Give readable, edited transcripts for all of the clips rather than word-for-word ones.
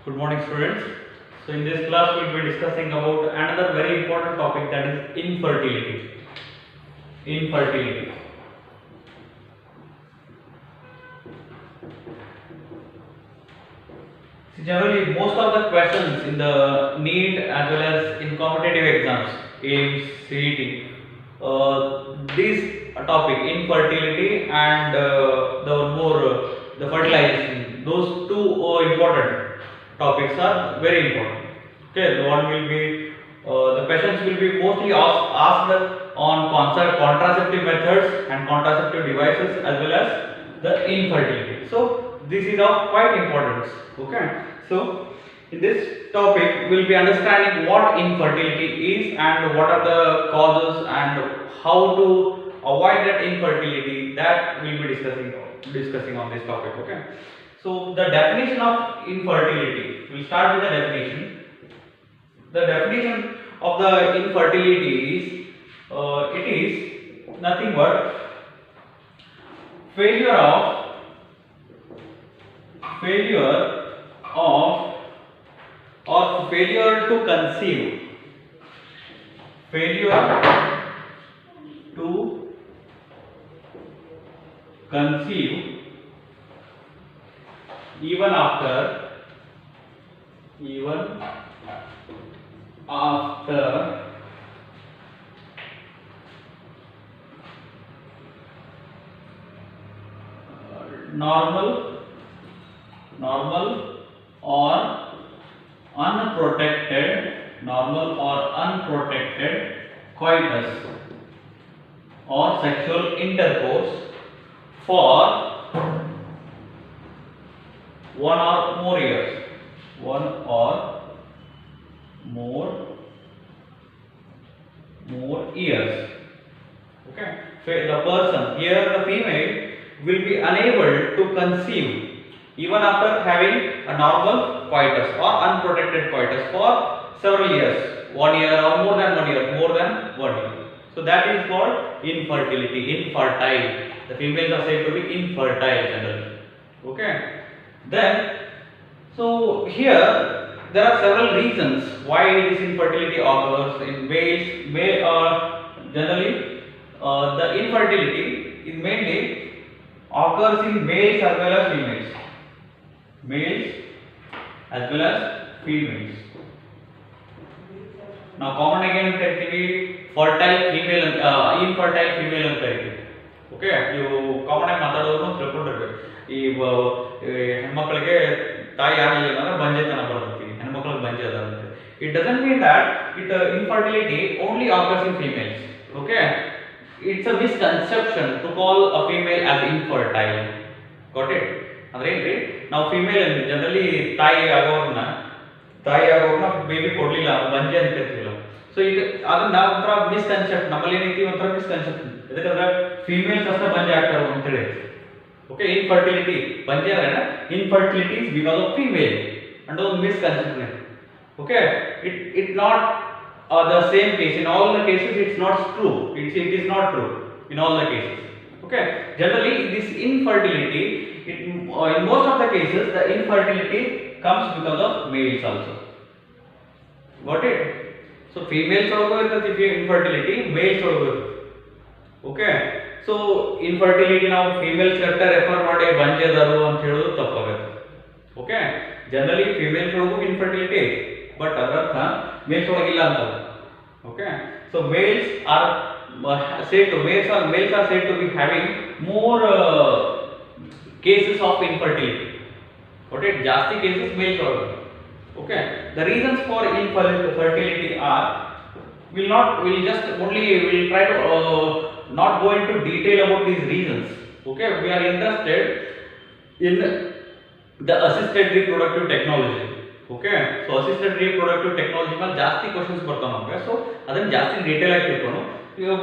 Good morning, students. So in this class we will be discussing about another very important topic, that is infertility. Infertility. So generally most of the questions in the NEET as well as in competitive exams, AIMS, CET, this topic infertility and the fertilization, those two important topics are very important. Okay, the one will be the questions will be mostly asked on contraceptive methods and contraceptive devices as well as the infertility. So this is of quite importance. Okay, so in this topic we will be understanding what infertility is and what are the causes and how to avoid that infertility, that we will be discussing on this topic. Okay, so the definition of infertility, we will start with the definition. The definition of the infertility is it is nothing but failure of or failure to conceive, even after normal or unprotected coitus or sexual intercourse for 1 or more years. Okay, the person here, the female, will be unable to conceive even after having a normal coitus or unprotected coitus for several years, 1 year or more than 1 year. So that is called infertility, infertile. The females are said to be infertile generally. Okay. Then, so here there are several reasons why this infertility occurs in males. Generally, the infertility is mainly occurs in males as well as females. Now common again ಕರಿತೀವಿ fertile female infertile female ಅಂತ ಕರಿತೀವಿ. Okay, ನೀವು common ಆಗಿ ಮಾತಾಡೋದು ತಿಳ್ಕೊಂಡಿರ್ಬೇಕು. ಈ ಹೆಣ್ಮಕ್ಳಿಗೆ ತಾಯಿ ಆಗಲಿಲ್ಲ ಅಂದ್ರೆ ಬಂಜೆತನ ಬರುತ್ತೆ, ಹೆಣ್ಮಕ್ಳಿಗೆ ಬಂಜೆ ಅದ ಅಂತ. It doesn't mean that infertility only occurs in females. Okay, it's a misconception to call a female as infertile. Got it? ಅಂದ್ರೆ ಏನ್ರಿ, ನಾವು ಫಿಮೇಲ್ ಜನರಲಿ ತಾಯಿ ಆಗೋರ್ನ ಬೇಬಿ ಕೊಡ್ಲಿಲ್ಲ ಬಂಜೆ ಅಂತ ಕರಿತೀವಲ್ಲ. ಸೊ ಇದು ಅದನ್ನ ಒಂಥರ ಮಿಸ್ಕನ್ಸೆಪ್ಟ್, ನಮ್ಮಲ್ಲಿ ಏನೈತಿ ಒಂಥರ ಮಿಸ್ಕನ್ಸೆಪ್ಟ್. ಯಾಕಂದ್ರೆ ಫಿಮೇಲ್ಸ್ ಅಷ್ಟೇ ಬಂಜೆ ಆಗ್ತಾರ ಅಂತ ಹೇಳಿ. ಓಕೆ, ಇನ್ಫರ್ಟಿಲಿಟಿ ಬಂಜೆ ಅಂದ್ರೆ infertility is because of female and ಒಂದು misconception. Okay, it not the same case in all the cases. It's not true. It is not true in all the cases. Okay, generally this infertility, in most of the cases the infertility comes because of males also. Got it? So females also ಇರ್ತದೆ infertility, males also. Okay, so infertility ನಾವು females ಅಷ್ಟೇ refer ಮಾಡಿ ಬಂಜೆದಾರು ಅಂತ ಹೇಳೋದು ತಪ್ಪಾಗುತ್ತೆ. Okay, generally females ಒಳಗೂ infertility, but ಅದರ್ಥ mails ಒಳಗಿಲ್ಲ ಅಂತ. Okay, so males are said to be having more cases of infertility. Okay, ಜಾಸ್ತಿ cases males ಒಳಗೆ. Okay, the reasons for infertility are, we'll try to not go into detail about these reasons. Okay, we are interested in the assisted reproductive technology. Okay, so assisted reproductive technology ಮೇಲೆ ಜಾಸ್ತಿ questions ಬರ್ತಾವೆ ನಮಗೆ. So ಅದನ್ನ ಜಾಸ್ತಿ detail ಆಗಿ ತಿಳ್ಕೊಂಡು,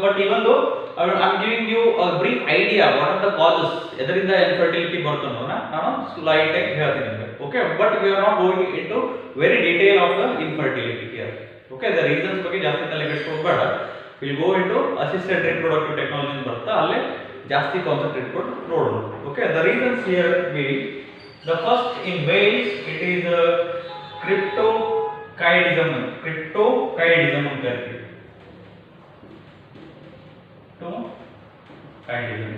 but even though I'm giving you a brief idea what are the causes, ಎದರಿಂದ infertility ಬರ್ತನೋ ನಾನು slide ಆಗಿ ಹೇಳ್ತೀನಿ ನಿಮಗೆ. Okay, but we are not going into very detail of the infertility here. Okay, the reasons ಬಗ್ಗೆ ಜಾಸ್ತಿ ತಲೆ ಕೆಡಿಸ್ಕೋಬೇಡ. we'll go into assisted reproductive technology ಬರುತ್ತಾ, ಅಲ್ಲೇ ಜಾಸ್ತಿ ಕಾನ್ಸಂಟ್ರೇಟ್ ಕೊಟ್ಟು ನೋಡೋಣ. Okay, the reasons here being, the first in males it is क्रिप्टोकाइडिज्म ಅಂತ ಕರೀತೀವಿ. Caidism.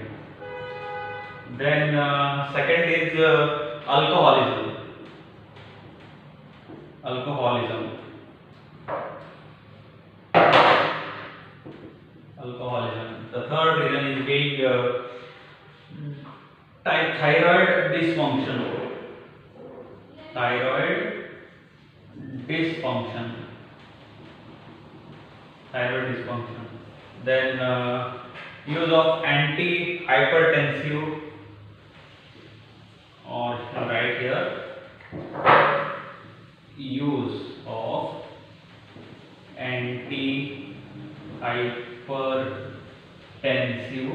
Then second is alcoholism. Alcoholism. The third reason is being thyroid dysfunction. Thyroid dysfunction. Then use of anti-hypertensive, or right here, use of anti-hypertensive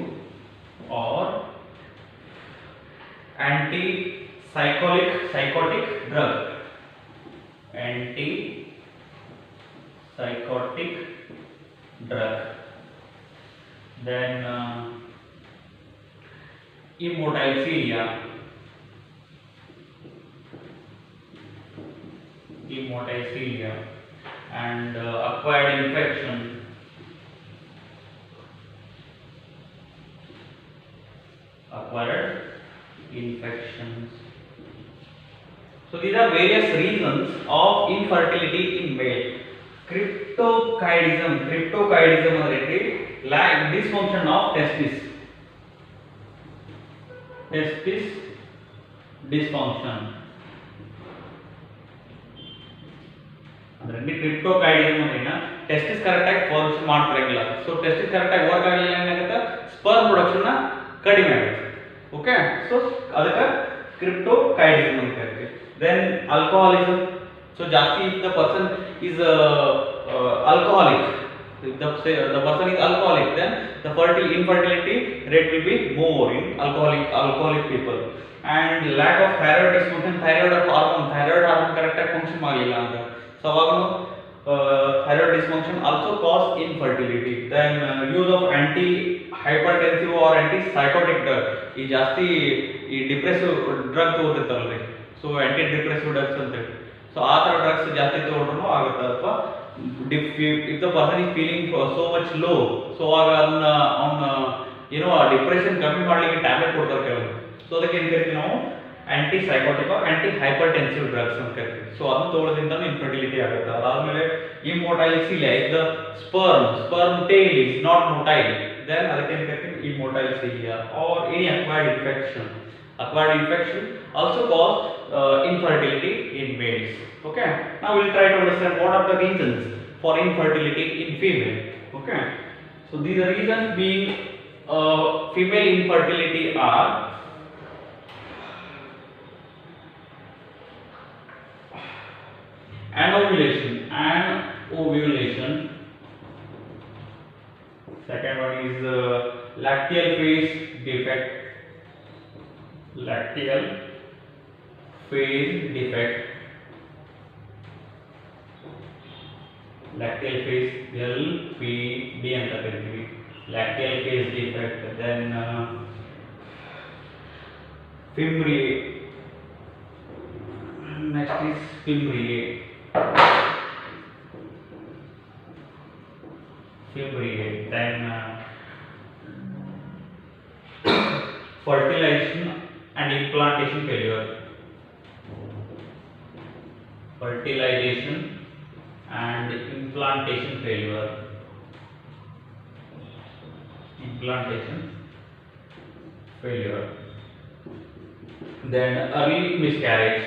or psychotic drug. Psychotic drug. Then hemophilia. And acquired infection. So these are various reasons of infertility in male. Cryptocaidism ಅಂದ್ರೆ dysfunction of testis dysfunction. ಅಂದ್ರೆ ಕ್ರಿಪ್ಟೋಕಾಯಿಡಿಸಮ್ ಅಂದ್ರೆ testis correct ಆಗಿ function ಮಾಡ್ತಿರಂಗಿಲ್ಲ. So testis correct ಆಗಿ work ಆಗಲಿಲ್ಲ ಏನಾಗುತ್ತೆ, sperm production ಕಡಿಮೆ ಆಗುತ್ತೆ. Okay, so ಅದಕ್ಕೆ ಕ್ರಿಪ್ಟೋಕಾಯಿಡಿಸಮ್ ಅಂತ ಕರೀತೀವಿ. Then alcoholism. ಸೊ ಜಾಸ್ತಿ if the person is alcoholic, if the person is alcoholic, then the infertility rate will be more in alcoholic people. And lack of thyroid dysfunction, thyroid hormone correct ಆಗಿ function ಮಾಡಲಿಲ್ಲ ಅಂತ, so ಅವಾಗ thyroid dysfunction also cause infertility. Then use of anti-hypertensive or anti-psychotic drug. ಈ ಜಾಸ್ತಿ ಈ depressive drug ತಗೋತಿರ್ತಾರಲ್ರಿ, so anti depressive drugs ಅಂತ ಹೇಳಿ, ಸೊ ಆ ಥರ ಡ್ರಗ್ಸ್ ಜಾಸ್ತಿ ತಗೊಂಡ್ರು ಆಗುತ್ತೆ. ಅಥವಾ if the person is feeling so much low, so ಆಗ ಅದನ್ನ ಅವನ ಏನೋ ಡಿಪ್ರೆಷನ್ ಕಮ್ಮಿ ಮಾಡಲಿಕ್ಕೆ ಟ್ಯಾಬ್ಲೆಟ್ ಕೊಡ್ತಾರೆ ಕೆಲವರು. ಸೊ ಅದಕ್ಕೆ ಏನು ಕರಿತೀವಿ ನಾವು, anti psychotic anti hypertensive drugs ಅಂತ ಕರಿತೀವಿ. ಸೊ ಅದನ್ನ ತಗೊಳ್ಳೋದ್ರಿಂದ ಇನ್ಫರ್ಟಿಲಿಟಿ ಆಗುತ್ತೆ. ಅದಾದ್ಮೇಲೆ ಇಮ್ಮೋಟೈಲ್ಸಿಲಿಯಾ, if the sperm tail is not motile, then ಅದಕ್ಕೆ ಏನು ಕರಿತೀವಿ, ಇಮ್ಮೋಟೈಲ್ಸಿಲಿಯಾ. or any acquired infection also cause infertility in males. Okay, now we'll try to understand what are the reasons for infertility in female. Okay, so these are reasons being female infertility are anovulation. Second one is lacteal phase defect. Lacteal phase defect, LPD ಅಂತ ಕರಿತೀವಿ, lacteal phase defect. Then fimbriae, next is fimbriae. Then fertilization and implantation failure. Then early miscarriage.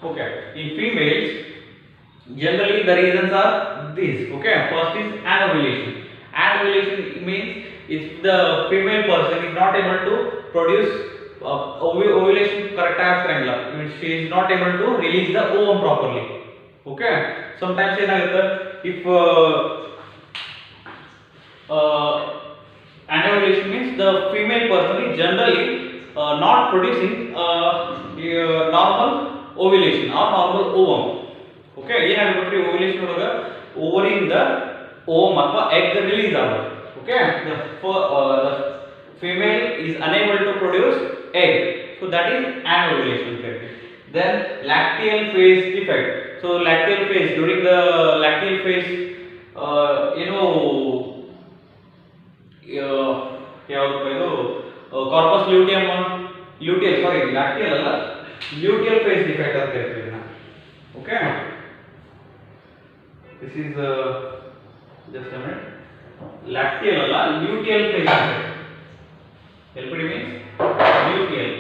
Okay, in females generally the reasons are these. Okay, first is anovulation. Anovulation means if the female person is not able to produce ovulation correct ಆಗ್ತಿರಂಗಿಲ್ಲ, she is not able to release the ovum properly. Okay, sometimes ಏನಾಗುತ್ತೆ, if anovulation means the female person is generally not producing normal ovulation or normal ovum. Okay ಏನಾಗಬೇಕು ovulation ಒಳಗ ಓವರಿಂದ ohm ಅಥವಾ egg release ಆಗುತ್ತೆ okay the female is unable to produce egg so that is anovulation करके then lacteal phase defect so lacteal phase during the lacteal phase you know ಯಾವುದು ಇದು corpus ಲ್ಯೂಟಿಯಮ್ luteal ಸಾರಿ ಲ್ಯಾಕ್ಟಿಯಲ್ ಅಲ್ಲ luteal phase defect ಅಂತ ಹೇಳ್ತೀವಿ ಇದನ್ನ okay this is just a minute lacteal ಅಲ್ಲ luteal phase defect LPD means luteal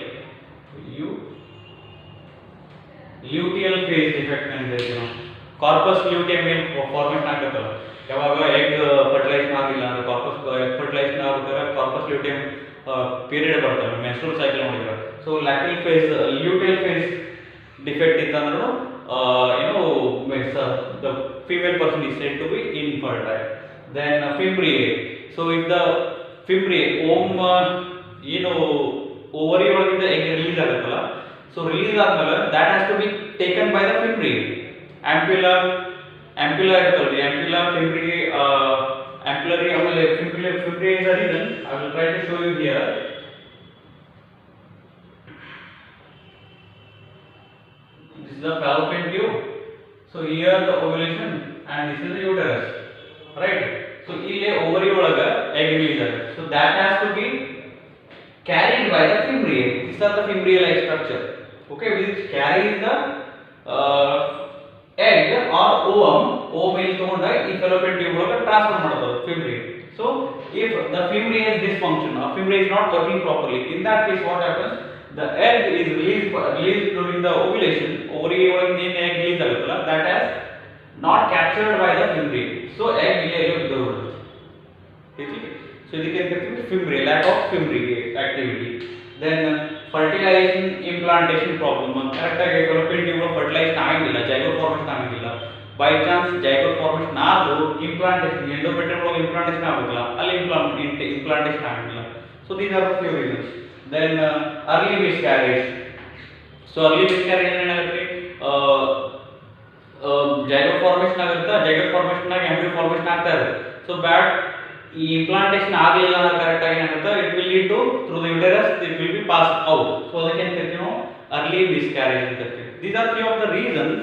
luteal phase defect ಅಂತ ಹೇಳ್ತೀವಿ ನಾವು ಕಾರ್ಪಸ್ ಲ್ಯೂಟಿಯಮ್ ಏನು ಫಾರ್ಮೇಷನ್ ಆಗುತ್ತಲ್ಲ ಯಾವಾಗ ಎಗ್ ಫರ್ಟಿಲೈಸೇಷನ್ ಆಗಿಲ್ಲ ಅಂದ್ರೆ ಕಾರ್ಪಸ್ ಫರ್ಟಿಲೈಸೇಷನ್ ಆಗ್ಬೇಕಾದ್ರೆ ಕಾರ್ಪಸ್ ಲ್ಯೂಟಿಯಮ್ ಪೀರಿಯಡ್ ಬರ್ತವೆ ಮೆನ್ಸ್ಟ್ರುಯಲ್ ಸೈಕಲ್ ನೋಡಿದ್ರೆ so lacteal phase luteal phase defect ಇತ್ತಂದ್ರೂ the female person is said to be infertile. Then fimbriae. So if the fimbriae ovary ಒಳಗಿಂದ egg release ಆಗುತ್ತಲ್ಲ so release ಆದ್ಮೇಲೆ that has to be taken by the fimbriae. Ampulla ಇರುತ್ತಲ್ಲ ampulla fimbriae ampullary ಆಮೇಲೆ fimbriae is a reason I will try to show you here. This is the fallopian tube. So here the ovulation and this is the uterus, right? So ಇಲ್ಲಿ ovary ಒಳಗೆ egg release ಆಗುತ್ತೆ. So that has to be carried by the fimbriae. These are the fimbriae-like structure, okay, which carries the egg or ovum ಇಲ್ಲಿ ತಗೊಂಡ ಈ fallopian tube ಒಳಗೆ transfer ಮಾಡುತ್ತದೆ fimbriae. So if the fimbriae is dysfunction or fimbriae is not working properly, in that case what happens? The egg is released during the ovulation. Ovary ಒಳಗಿಂದ egg release ಆಗುತ್ತಲ್ಲ that has not captured by the fimbriae. So egg ಇಲ್ಲೇ ಬಿದ್ದೋಗುತ್ತೆ. ठीक है? So ಇದಕ್ಕೆ ಏನು ಕರೀತೀವಿ fimbriae, lack of fimbriae activity. Then fertilization implantation problem. Correct ಆಗಿ fallopian tube fertilization ಆಗಿಲ್ಲ, zygote formation ಆಗಿಲ್ಲ. By chance zygote formation ಆದ್ರೂ implantation endometrium ಒಳಗೆ implantation ಆಗುತ್ತಲ್ಲ ಅಲ್ಲಿ implantation ಆಗಿಲ್ಲ. So these are the few reasons. Then early miscarriage. So early miscarriage ಏನಾಗುತ್ತೆ zygote formation ಆಗುತ್ತೆ, zygote formation ಆಗಿ embryo formation ಆಗ್ತಾ ಇರುತ್ತೆ. So but ಈ implantation ಆಗಲಿಲ್ಲ ಅಂದ್ರೆ ಕರೆಕ್ಟ್ ಆಗಿ ಏನಾಗುತ್ತೆ it will lead to through the uterus it will be passed out. So ಅದಕ್ಕೆ ಏನು ಕರಿತೀವಿ ನಾವು early miscarriage ಅಂತ ಕರಿತೀವಿ. These are few of the reasons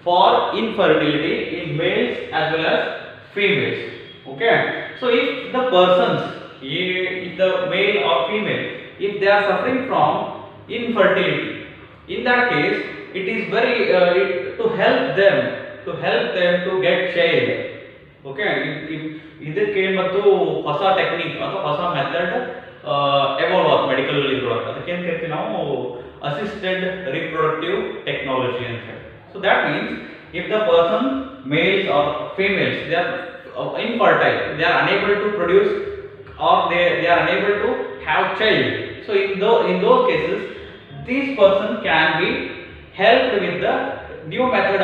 for infertility in males as well as females. Okay, so if the persons if the male or female if they are suffering from infertility, in that case it is very to help them to get child. Okay, ಇದಕ್ಕೆ ಮತ್ತು ಹೊಸ technique ಅಥವಾ ಹೊಸ method evolve ಆಗುತ್ತೆ medical ಇದ್ರೊಳಗೆ ಅದಕ್ಕೆ ಏನು ಕರಿತೀವಿ ನಾವು ಅಸಿಸ್ಟೆಡ್ ರಿಪ್ರೊಡಕ್ಟಿವ್ ಟೆಕ್ನಾಲಜಿ ಅಂತ ಹೇಳಿ. So that means if the person males or females they are infertile, they are unable to produce or they are unable to have child. So in those cases this person can be helped with the new method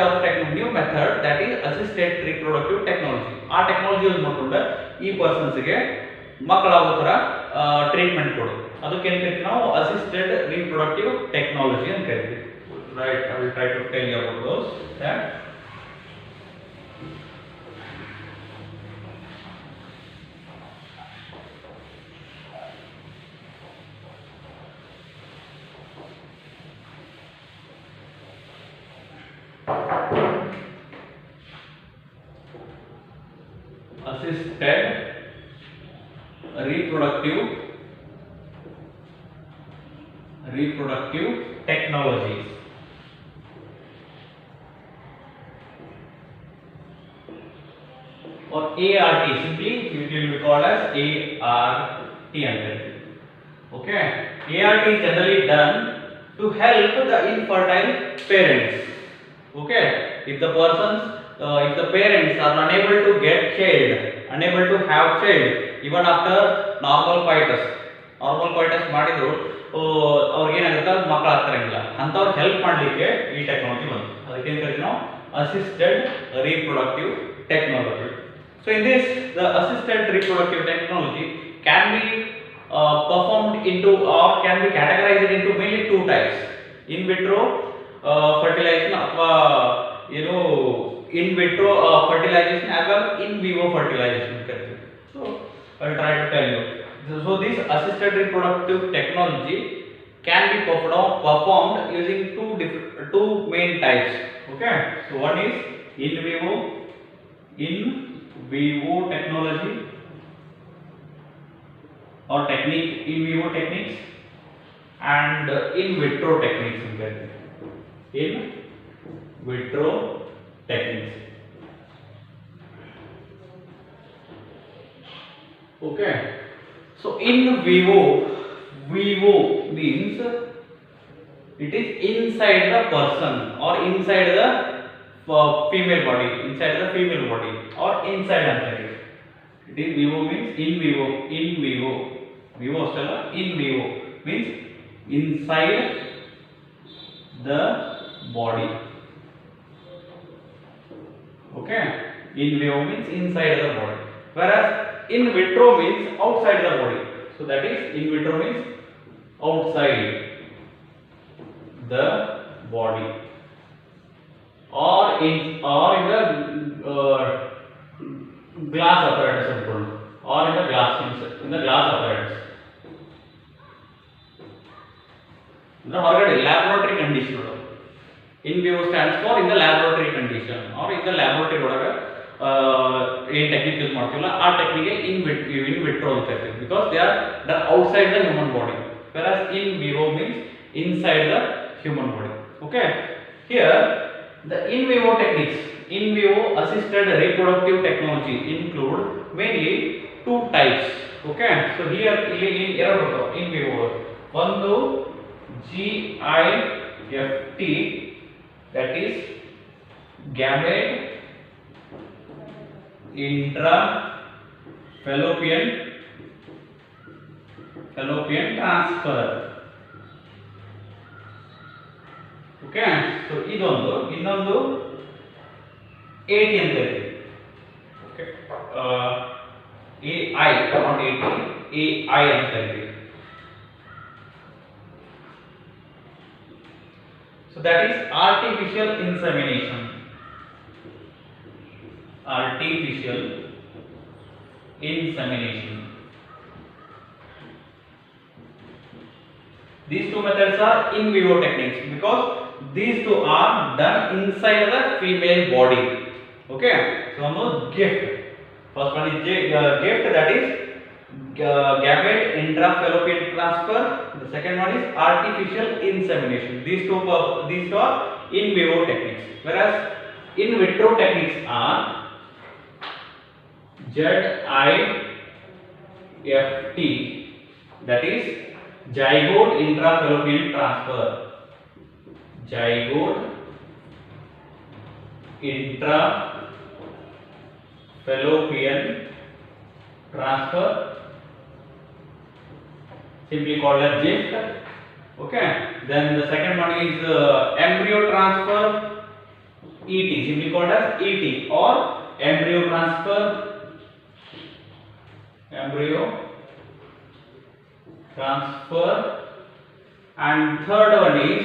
that is assisted reproductive technology. ಆ technology use ಮಾಡಿಕೊಂಡು ಈ ಪರ್ಸನ್ಸ್ಗೆ ಮಕ್ಕಳಾಗೋ ಥರ treatment ಕೊಡೋದು ಅದಕ್ಕೆ ಏನು ಕರಿತೀವಿ ನಾವು assisted reproductive technology ಅಂತ ಕರಿತೀವಿ. Right, I will try to tell you about those. Yeah. Assisted reproductive technologies. Or ART, simply it will be called as ART. Okay, ART is generally done to help the infertile parents. Okay, if the parents are unable to get child, unable to have child even after normal coitus ಮಾಡಿದ್ರು ಅವ್ರಿಗೆ ಏನಾಗುತ್ತೆ ಮಕ್ಕಳು ಆಗ್ತಾರಂಗಿಲ್ಲ ಅಂತವ್ರು help ಮಾಡಲಿಕ್ಕೆ ಈ technology ಬಂತು ಅದಕ್ಕೆ ಏನು ಕರಿತೀವಿ ನಾವು assisted reproductive technology. So in this the assisted reproductive technology can be performed into or can be categorized into mainly two types: in vitro fertilization ಅಥವಾ in vitro fertilization as well in vivo fertilization करते हैं. So I'll try to tell you. So this assisted reproductive technology can be performed using two main types. Okay, so one is in vivo technology or technique, in vivo techniques, and in vitro techniques. In vitro techniques. Okay, so in vivo means it is inside the person or inside the female body, or inside another. It is vivo means in vivo ಅಷ್ಟಲ್ಲ, in vivo means inside the body. Okay, in vivo means inside the body, whereas in vitro means outside the body. So that is, in vitro means outside the body, or in the glass apparatus, or in the glass apparatus. ಹೊರಗಡೆ laboratory condition. In vivo stands for in the laboratory condition, or in the laboratory ಒಳಗೆ ಏನು technique use ಮಾಡ್ತೀವಲ್ಲ ಆ ಟೆಕ್ನಿಕ್ಗೆ in vitro ಅಂತ ಇರ್ತೀವಿ, because they are outside the human body, whereas in vivo means inside the human body. Okay, here the in vivo techniques, in vivo assisted reproductive technology include mainly two types. Okay, so here ಎರಡು in vivo, ಒಂದು GIFT, that is gamete intrafallopian transfer. Okay, so ಇದೊಂದು, ಇನ್ನೊಂದು AT ಅಂತ ಇದೆ. Okay, AI not AT, AI ಅಂತ ಇದೆ. So that is artificial insemination. Artificial insemination. These two methods are in vivo techniques because these two are done inside the female body. Okay, so one is gift. First one is gift, that is gamete intrafallopian transfer. The second one is artificial insemination. These two are in vivo techniques, whereas in vitro techniques are ZIFT, that is zygote intrafallopian transfer. Zygote intrafallopian transfer, simply called as GIFT. Okay, then the second one is embryo transfer, ET, simply called as ET, or embryo transfer, and third one is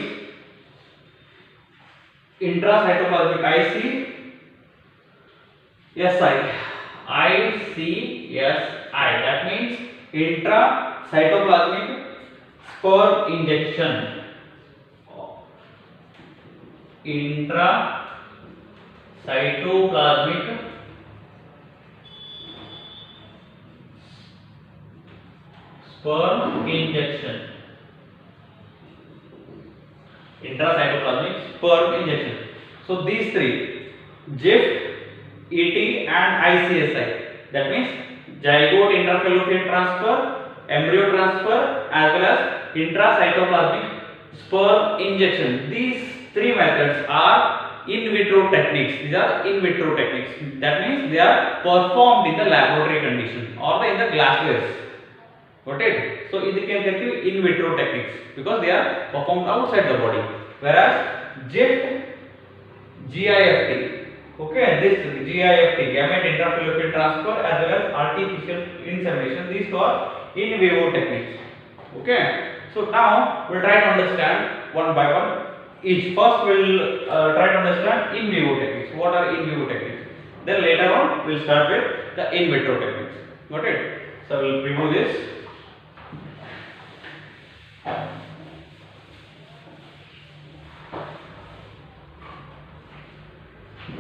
intracytoplasmic ICSI, that means intracytoplasmic sperm injection. Intracytoplasmic sperm injection. Intracytoplasmic sperm injection. So these three, GIFT, ET and ICSI, that means zygote intrafallopian transfer, embryo transfer, as well as intracytoplasmic sperm injection. These three methods are in vitro techniques. These are in vitro techniques. That means they are performed in the laboratory condition or in the glasswares. Got it? So ಇದಕ್ಕೆ ಅಂತ ಹೇಳ್ತೀವಿ in vitro techniques because they are performed outside the body. Whereas GIFT, okay, this GIFT, gamete intrafallopian transfer, as well as artificial insemination, these two are in vivo techniques. Okay, so now we'll try to understand one by one. each. First we'll try to understand in vivo techniques. What are in vivo techniques? Then later on we'll start with the in vitro techniques. Got it? So we'll remove this.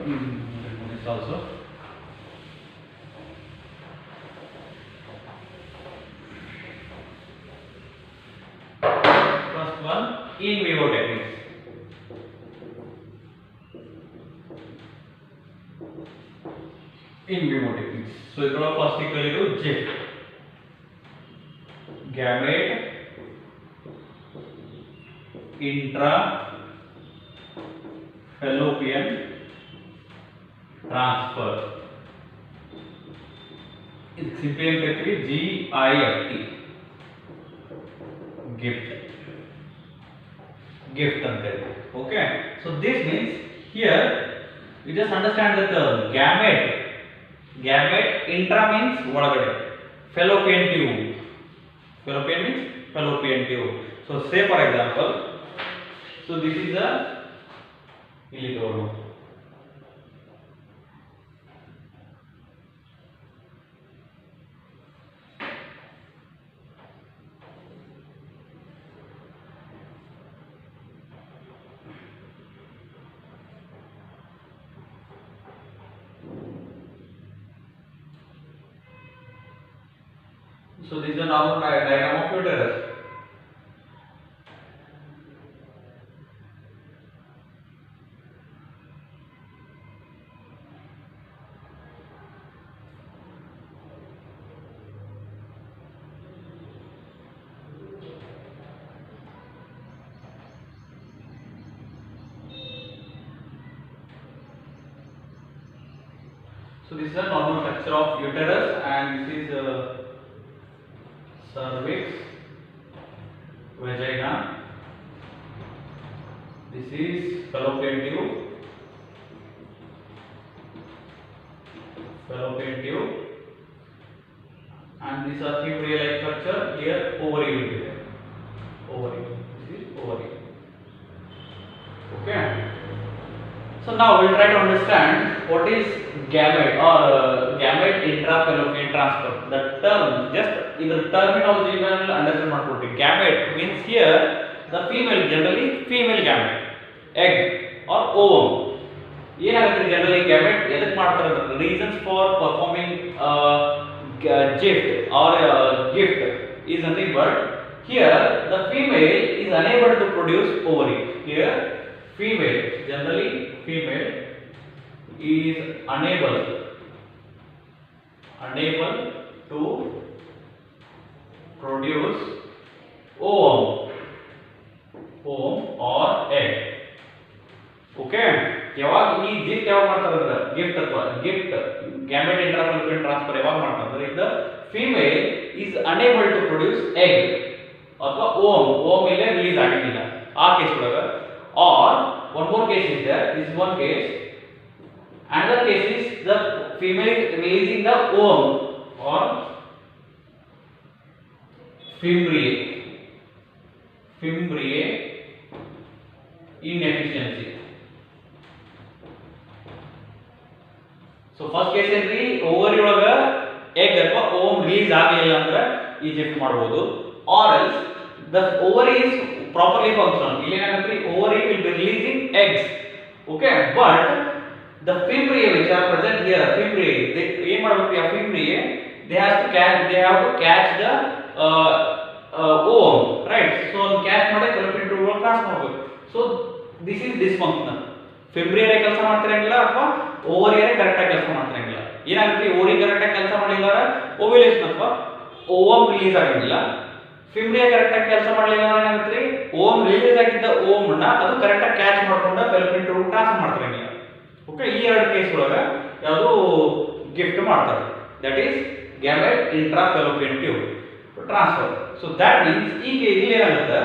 Remove this also. First one, in vivo techniques. In vivo techniques. So it will first equal to GIFT, gamete intra-fallopian transfer. It's simply GIFT. Gift okay. So this means here you just understand the term gamete. Intra means ಒಳಗಡೆ, fallopian tube. Fallopian means fallopian tube. So say for example, so this is a ಇಲ್ಲಿ ತಗೊಳ್ಳೋಣ. So this is a normal diagram of uterus. So this is a normal structure of uterus, and this is cervix, vagina. This is fallopian tube, and these are fibrillar structure. Here ovary will be there. Ovary. This is ovary. Okay. So now we'll try to understand what is gamete or gamete intra-fallopian transfer. The term, just in the terminology you will understand what it is. Gamete means here the female, generally female gamete, egg or ovum. ಏನಾಗುತ್ತೆ generally gamete ಎದಕ್ಕೆ ಮಾಡ್ತಾರೆ ಅಂದ್ರೆ reasons for performing gift or gift is nothing but here the female is unable to produce ovary. Here female, generally female is unable to produce ovum or egg. Okay, ಯಾವಾಗ ಈ gift ಯಾವಾಗ ಮಾಡ್ತಾರೆ ಅಂದ್ರೆ gift ಅಥವಾ gift gamete intra-fallopian transfer ಯಾವಾಗ ಮಾಡ್ತಾರೆ ಅಂದ್ರೆ if the female is unable to produce egg ಅಥವಾ ovum ಇಲ್ಲೇ ರಿಲೀಸ್ ಆಗಿಲ್ಲ ಆ ಕೇಸ್ ಒಳಗ, or one more case is there, this is one case. Another case is the female is releasing the ovum or fimbriae inefficiency. So first case entry ovary ಒಳಗ egg ಅಥವಾ ovum release ಆಗಲಿಲ್ಲ ಅಂದ್ರೆ ಈ gift ಮಾಡಬಹುದು, or else the ovary is properly functional. Illenagatre ovary will be releasing eggs, okay, but the fimbriae which are present here, fimbriae, they ಏನ್ ಮಾಡಬೇಕು, ಆ fimbriae they have to catch the ovum, right? So catch ಮಾಡಿ fallopian tube ಒಳಗೆ cross ಮಾಡಬೇಕು. So this is dysfunctional. fimbriae ಕೆಲಸ ಮಾಡ್ತಿರಂಗಿಲ್ಲ ಅಥವಾ ovary correct ಆಗಿ ಕೆಲಸ ಮಾಡ್ತಿರಂಗಿಲ್ಲ. ಏನಾಗುತ್ತೆ, ovary ಕರೆಕ್ಟ್ ಆಗಿ ಕೆಲಸ ಮಾಡಿಲ್ಲ ಓವ್ಯುಲೇಷನ್ ಅಥವಾ ovum ರಿಲೀಸ್ ಆಗಿಲ್ಲ. ಫಿಮ್ರಿಯಾ ಕರೆಕ್ಟ್ ಆಗಿ ಕೆಲಸ ಮಾಡಲಿಲ್ಲ ಅಂದ್ರೆ ಏನಾಗುತ್ತೆ, ಓಮ್ ರಿಲೀಸ್ ಆಗಿದ್ದ ಓಮ್ ನ ಅದು ಕರೆಕ್ಟ್ ಆಗಿ ಕ್ಯಾಚ್ ಮಾಡ್ಕೊಂಡು ಫೆಲೋಪಿಯನ್ ಟ್ಯೂಬ್ ಟ್ರಾನ್ಸ್ಫರ್ ಮಾಡ್ತಿರಂಗಿಲ್ಲ. ಓಕೆ, ಈ ಎರಡು ಕೇಸ್ ಒಳಗ ಯಾವುದು ಗಿಫ್ಟ್ ಮಾಡ್ತಾರೆ, that is gamete intra-fallopian tube transfer. So that means ಈಗ ಇಲ್ಲಿ ಏನಾಗುತ್ತೆ,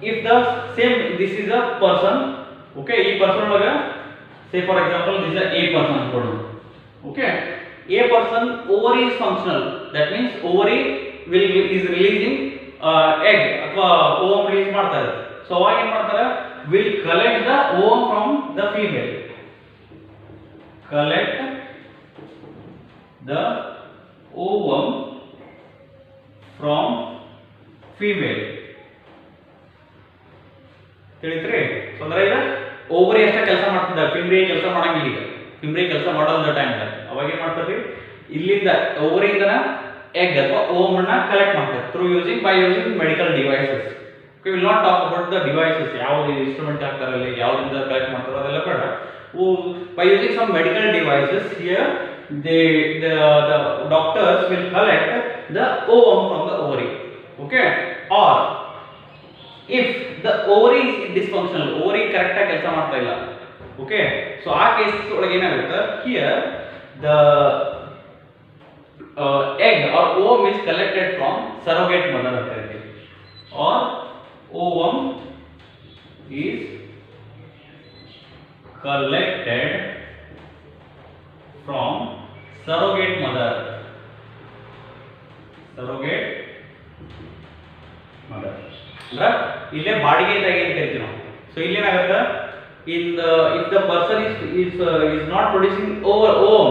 if the same, this is a person, okay, ಈ ಪರ್ಸನ್ ಒಳಗ say for example this is a person ಅನ್ಕೊಳ್ಳೋಣ, okay, a person ovary is functional, that means ovary is releasing egg ಅಥವಾ ovum release ಮಾಡ್ತಾ ಇರುತ್ತೆ. So ಅವಾಗ ಏನ್ ಮಾಡ್ತಾರೆ, will collect the ovum from the female, collect the ovum from female. ತಿಳಿತ್ರಿ? So ಅಂದ್ರೆ ಈಗ ovary ಅಷ್ಟೇ ಕೆಲಸ ಮಾಡ್ತಿದ್ದ, ಫಿಮ್ರಿ ಕೆಲಸ ಮಾಡಂಗಿಲ್ಲ. ಈಗ ಫಿಮ್ರಿ ಕೆಲಸ ಮಾಡೋದ ಟೈಮ್ ಅವಾಗ ಏನ್ ಮಾಡ್ತಾರೆ, ಇಲ್ಲಿಂದ ಓವರಿಯಿಂದ ಎಗ್ ಅಥವಾ ಓವಮ್ ಅನ್ನ ಕಲೆಕ್ಟ್ ಮಾಡ್ತಾರೆ through using by using medical devices. We will not talk about the devices, ಯಾವ ಇನ್ಸ್ಟ್ರೂಮೆಂಟ್ ಹಾಕ್ತಾರೆ ಅಲ್ಲಿ, ಯಾವ್ದ್ರಿಂದ ಕಲೆಕ್ಟ್ ಮಾಡ್ತಾರೋ ಅದೆಲ್ಲ ಬೇಡ. By using some medical devices here the doctors will collect the ovum from the ovary. Okay, or if the ovary is dysfunctional, ovary correct ಆಗಿ ಕೆಲಸ ಮಾಡ್ತಾ ಇಲ್ಲ, okay, so ಆ ಕೇಸ್ ಒಳಗೆ ಏನಾಗುತ್ತೆ, here the egg or ovum is collected from surrogate mother ಅಂತ ಹೇಳ್ತೀವಿ, or ovum is collected from surrogate mother, surrogate mother ಅಂದ್ರೆ ಇಲ್ಲೇ ಬಾಡಿಗೆ ತಾಯಿ ಅಂತ ಕರಿತೀವಿ ನಾವು. ಸೊ ಇಲ್ಲಿ ಏನಾಗುತ್ತೆ, if the person is not producing ovum,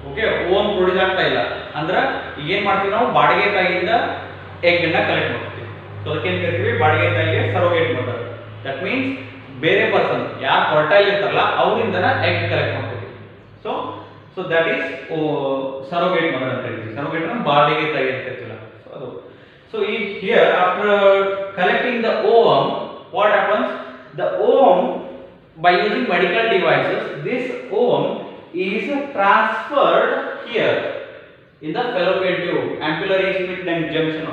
okay, ovum produce ಆಗ್ತಾ ಇಲ್ಲ ಅಂದ್ರೆ ಏನ್ ಮಾಡ್ತೀವಿ ನಾವು, ಬಾಡಿಗೆ ತಾಯಿಯಿಂದ ಎಗ್ ಅನ್ನ ಕಲೆಕ್ಟ್ ಮಾಡ್ತೀವಿ. ಸೊ ಅದಕ್ಕೆ ಏನ್ ಕರಿತೀವಿ, ಬಾಡಿಗೆ ತಾಯಿಗೆ ಸರೋಗೇಟ್ ಮದರ್. ದಟ್ ಮೀನ್ಸ್ ಬೇರೆ ಪರ್ಸನ್ ಯಾರು ಫರ್ಟೈಲ್ ಇರ್ತಾರಲ್ಲ ಅವರಿಂದನ ಎಗ್ ಕಲೆಕ್ಟ್ ಮಾಡ್ತೀವಿ. So so that is surrogate mother ಅಂತ ಹೇಳ್ತೀವಿ. ಸರೋಗೇಟ್ ಅಂದ್ರೆ ಬಾಡಿಗೆ ತಾಯಿ ಅಂತ ಹೇಳ್ತೀವಿ. ಸೊ ಅದು, ಸೊ ಈ here after collecting the ovum, what happens, the ovum by using medical devices, this ovum is transferred here in the fallopian tube, ampullary isthmic junction.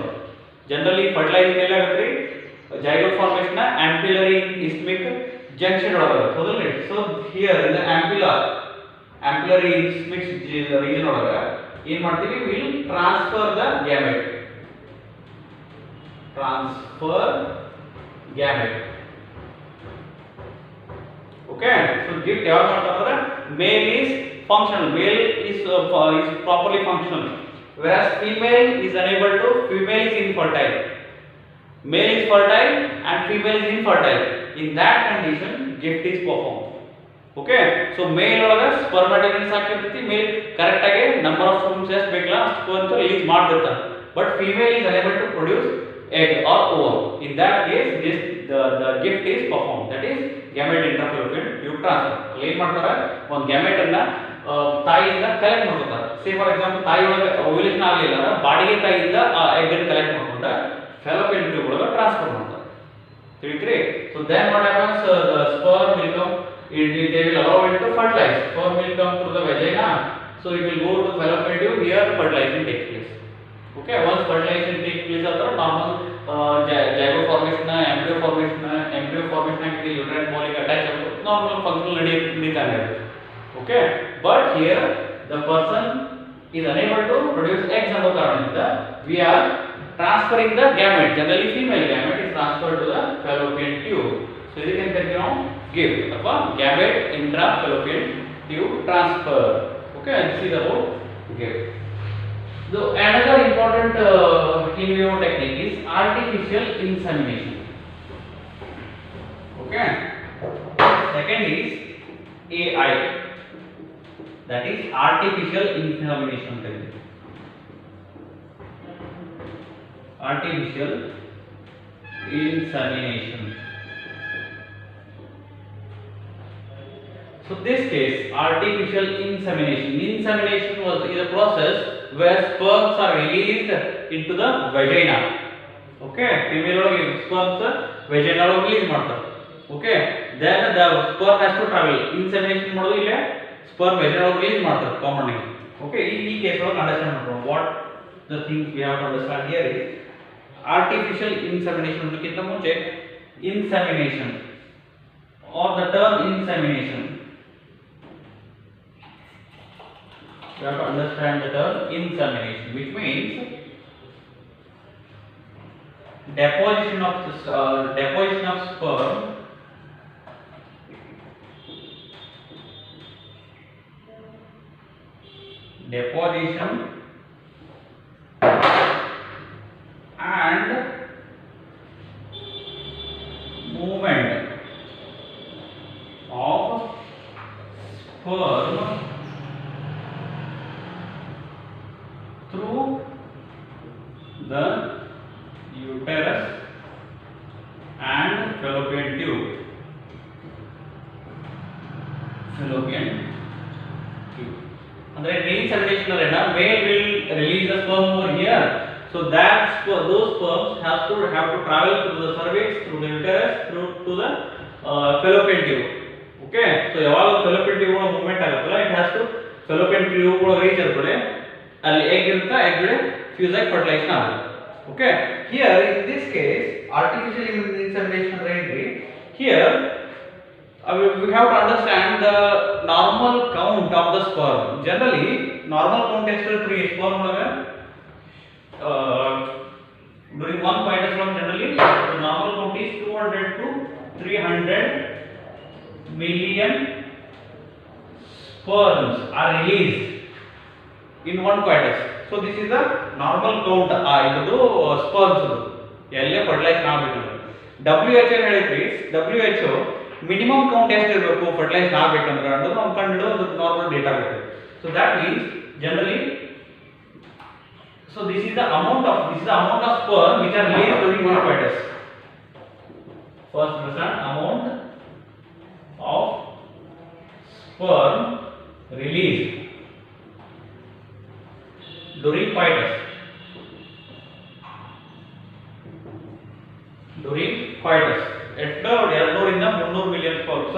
Generally fertilizing ಎಲ್ಲ ಆಗುತ್ತೆ zygote formation na ampullary isthmic junction ಒಳಗೆ ಹೌದಲ್ಲ. So here in the ampullary isthmic region ಒಳಗೆ ಏನು ಮಾಡ್ತೀವಿ, will transfer the gamete, transfer gamete. Okay, so gift ಯಾವಾಗ ಮಾಡ್ತಾರೆ, male is functional, male is properly functional, whereas female is unable to, female is infertile, male is fertile and female is infertile. In that condition gift is performed. Okay, so male ಒಳಗ spermatogenesis ಆಗಿರ್ತೈತಿ, male correct ಆಗಿ number of sperms ಎಷ್ಟು ಬೇಕಲ್ಲ ಅಷ್ಟು sperm release ಮಾಡ್ತಿರ್ತಾನೆ, but female is unable to produce egg or ovum. In that case the gift is performed, that is gamete intrafallopian tube transfer. ಏನು ಮಾಡ್ತಾರೆ, ಒಂದು ಗ್ಯಾಮೆಟ್ ಅನ್ನ ತಾಯಿಯಿಂದ ಕಲೆಕ್ಟ್ ಮಾಡ್ತಾರೆ. ಸೇ ಫಾರ್ ಎಕ್ಸಾಂಪಲ್ ತಾಯಿ ಒಳಗೆ ಓವ್ಯುಲೇಷನ್ ಆಗಲಿಲ್ಲ ಅಂದ್ರೆ ಬಾಡಿಗೆ ತಾಯಿಯಿಂದ ಆ ಎಗ್ ಅನ್ನು ಕಲೆಕ್ಟ್ ಮಾಡ್ಕೊಂಡು ಫೆಲೋಪಿಯನ್ ಟ್ಯೂಬ್ ಒಳಗೆ ಟ್ರಾನ್ಸ್ಫರ್ ಮಾಡ್ತಾರೆ. ತಿಳಿತ್ರಿ? So then what happens, the sperm will come, they will allow it to fertilize. Sperm will come through the vagina, so it will go to fallopian tube, here fertilization takes place. Okay, once fertilization takes place after normal zygote formation, embryo formation ಆಗಿ uterine wall ಗೆ attach ಆಗುತ್ತೆ, normal functional ನಡೀತಾ ಇರುತ್ತೆ. Okay, but here the person is unable to produce eggs ಅನ್ನೋ ಕಾರಣದಿಂದ we are transferring the gamete, generally female gamete is transferred to the fallopian tube. So ಇದಕ್ಕೆ ಏನು ಕರಿತೀವಿ ನಾವು, gift ಅಥವಾ gamete intrafallopian tube transfer. Okay, this is about gift. So another important in vivo technique is artificial insemination. Okay, second is AI, that is artificial insemination. Artificial insemination. So this case, artificial insemination is a process where sperms are released into the vagina. Okay, female ಒಳಗೆ sperms vagina ಒಳಗೆ release ಮಾಡ್ತಾರೆ. Okay, then the sperm has to travel. Insemination ಮಾಡೋದು ಇಲ್ಲಿ sperm vagina ಒಳಗೆ release ಮಾಡ್ತಾರೆ common ಆಗಿ. Okay, ಈ case ಒಳಗೆ ಅಂಡರ್ಸ್ಟ್ಯಾಂಡ್ ಮಾಡ್ಕೊಳ್ಳೋಣ. What the things we have to understand here is artificial insemination ಅನ್ನೋದಕ್ಕಿಂತ ಮುಂಚೆ insemination or the term insemination, you have to understand the term insemination, which means deposition of sperm deposition and movement of sperm through the uterus and fallopian tube. Andre reinsemination arena, male will release the sperm over here, so that those sperms have to travel through the cervix, through the uterus, through to the fallopian tube. Okay, so yaವಾಗ fallopian tube movement ಆಗುತ್ತಲ್ಲ, it has to fallopian tube reach ಇರ್ತದೆ, ಅಲ್ಲಿ egg ಇರುತ್ತೆ, egg ಗೆ fuse ಆಗಿ fertilization ಆಗುತ್ತೆ. Okay, here in this case artificial insemination range, here we have to understand the normal count of the sperm. Generally normal count is 3 sperm during one coitus run. Generally the normal count is 200 to 300 million sperms are released in one coitus. So this is the normal count idu sperms elle fertilization agbeku. WHO ಹೇಳಿದ್ರಿ, WHO minimum count ಎಷ್ಟು ಇರಬೇಕು fertilization ಆಗಬೇಕಂದ್ರೆ ಅನ್ನೋದು ನಾವು ಕಂಡು ಅದು normal data ಆಗುತ್ತೆ. So that means generally, so this is the amount of sperm which are released during one coitus. First percent amount of sperm released during coitus. ಎಷ್ಟು 200 ಇಂದ 300 ಮಿಲಿಯನ್ ಸ್ಪರ್ಮ್ಸ್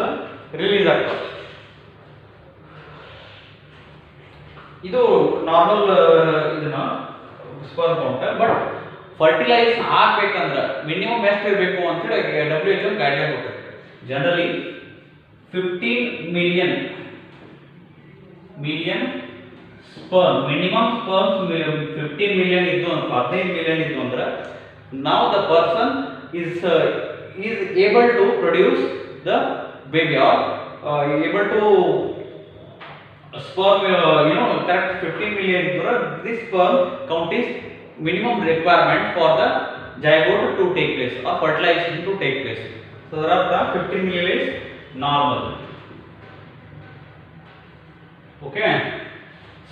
ರಿಲೀಸ್ ಆಗ್ತವೆ. ಇದು ನಾರ್ಮಲ್ ಇದನ್ನ sperm count. But fertilisation ಆಗಬೇಕಂದ್ರೆ minimum ಎಷ್ಟು ಇರಬೇಕು ಅಂತ ಹೇಳಿ WHO ಗೈಡ್ಲೈನ್ ಕೊಟ್ಟಿದೆ. Generally 15 million sperm, minimum sperms 15 million ಇದ್ದು ಅಂತ 15 million ಇದ್ದು ಅಂದ್ರೆ now the person is able to produce the baby, or able to sperm correct 15 million idure, this sperm count is minimum requirement for the zygote to take place or fertilization to take place. So the 15 million is normal. Okay,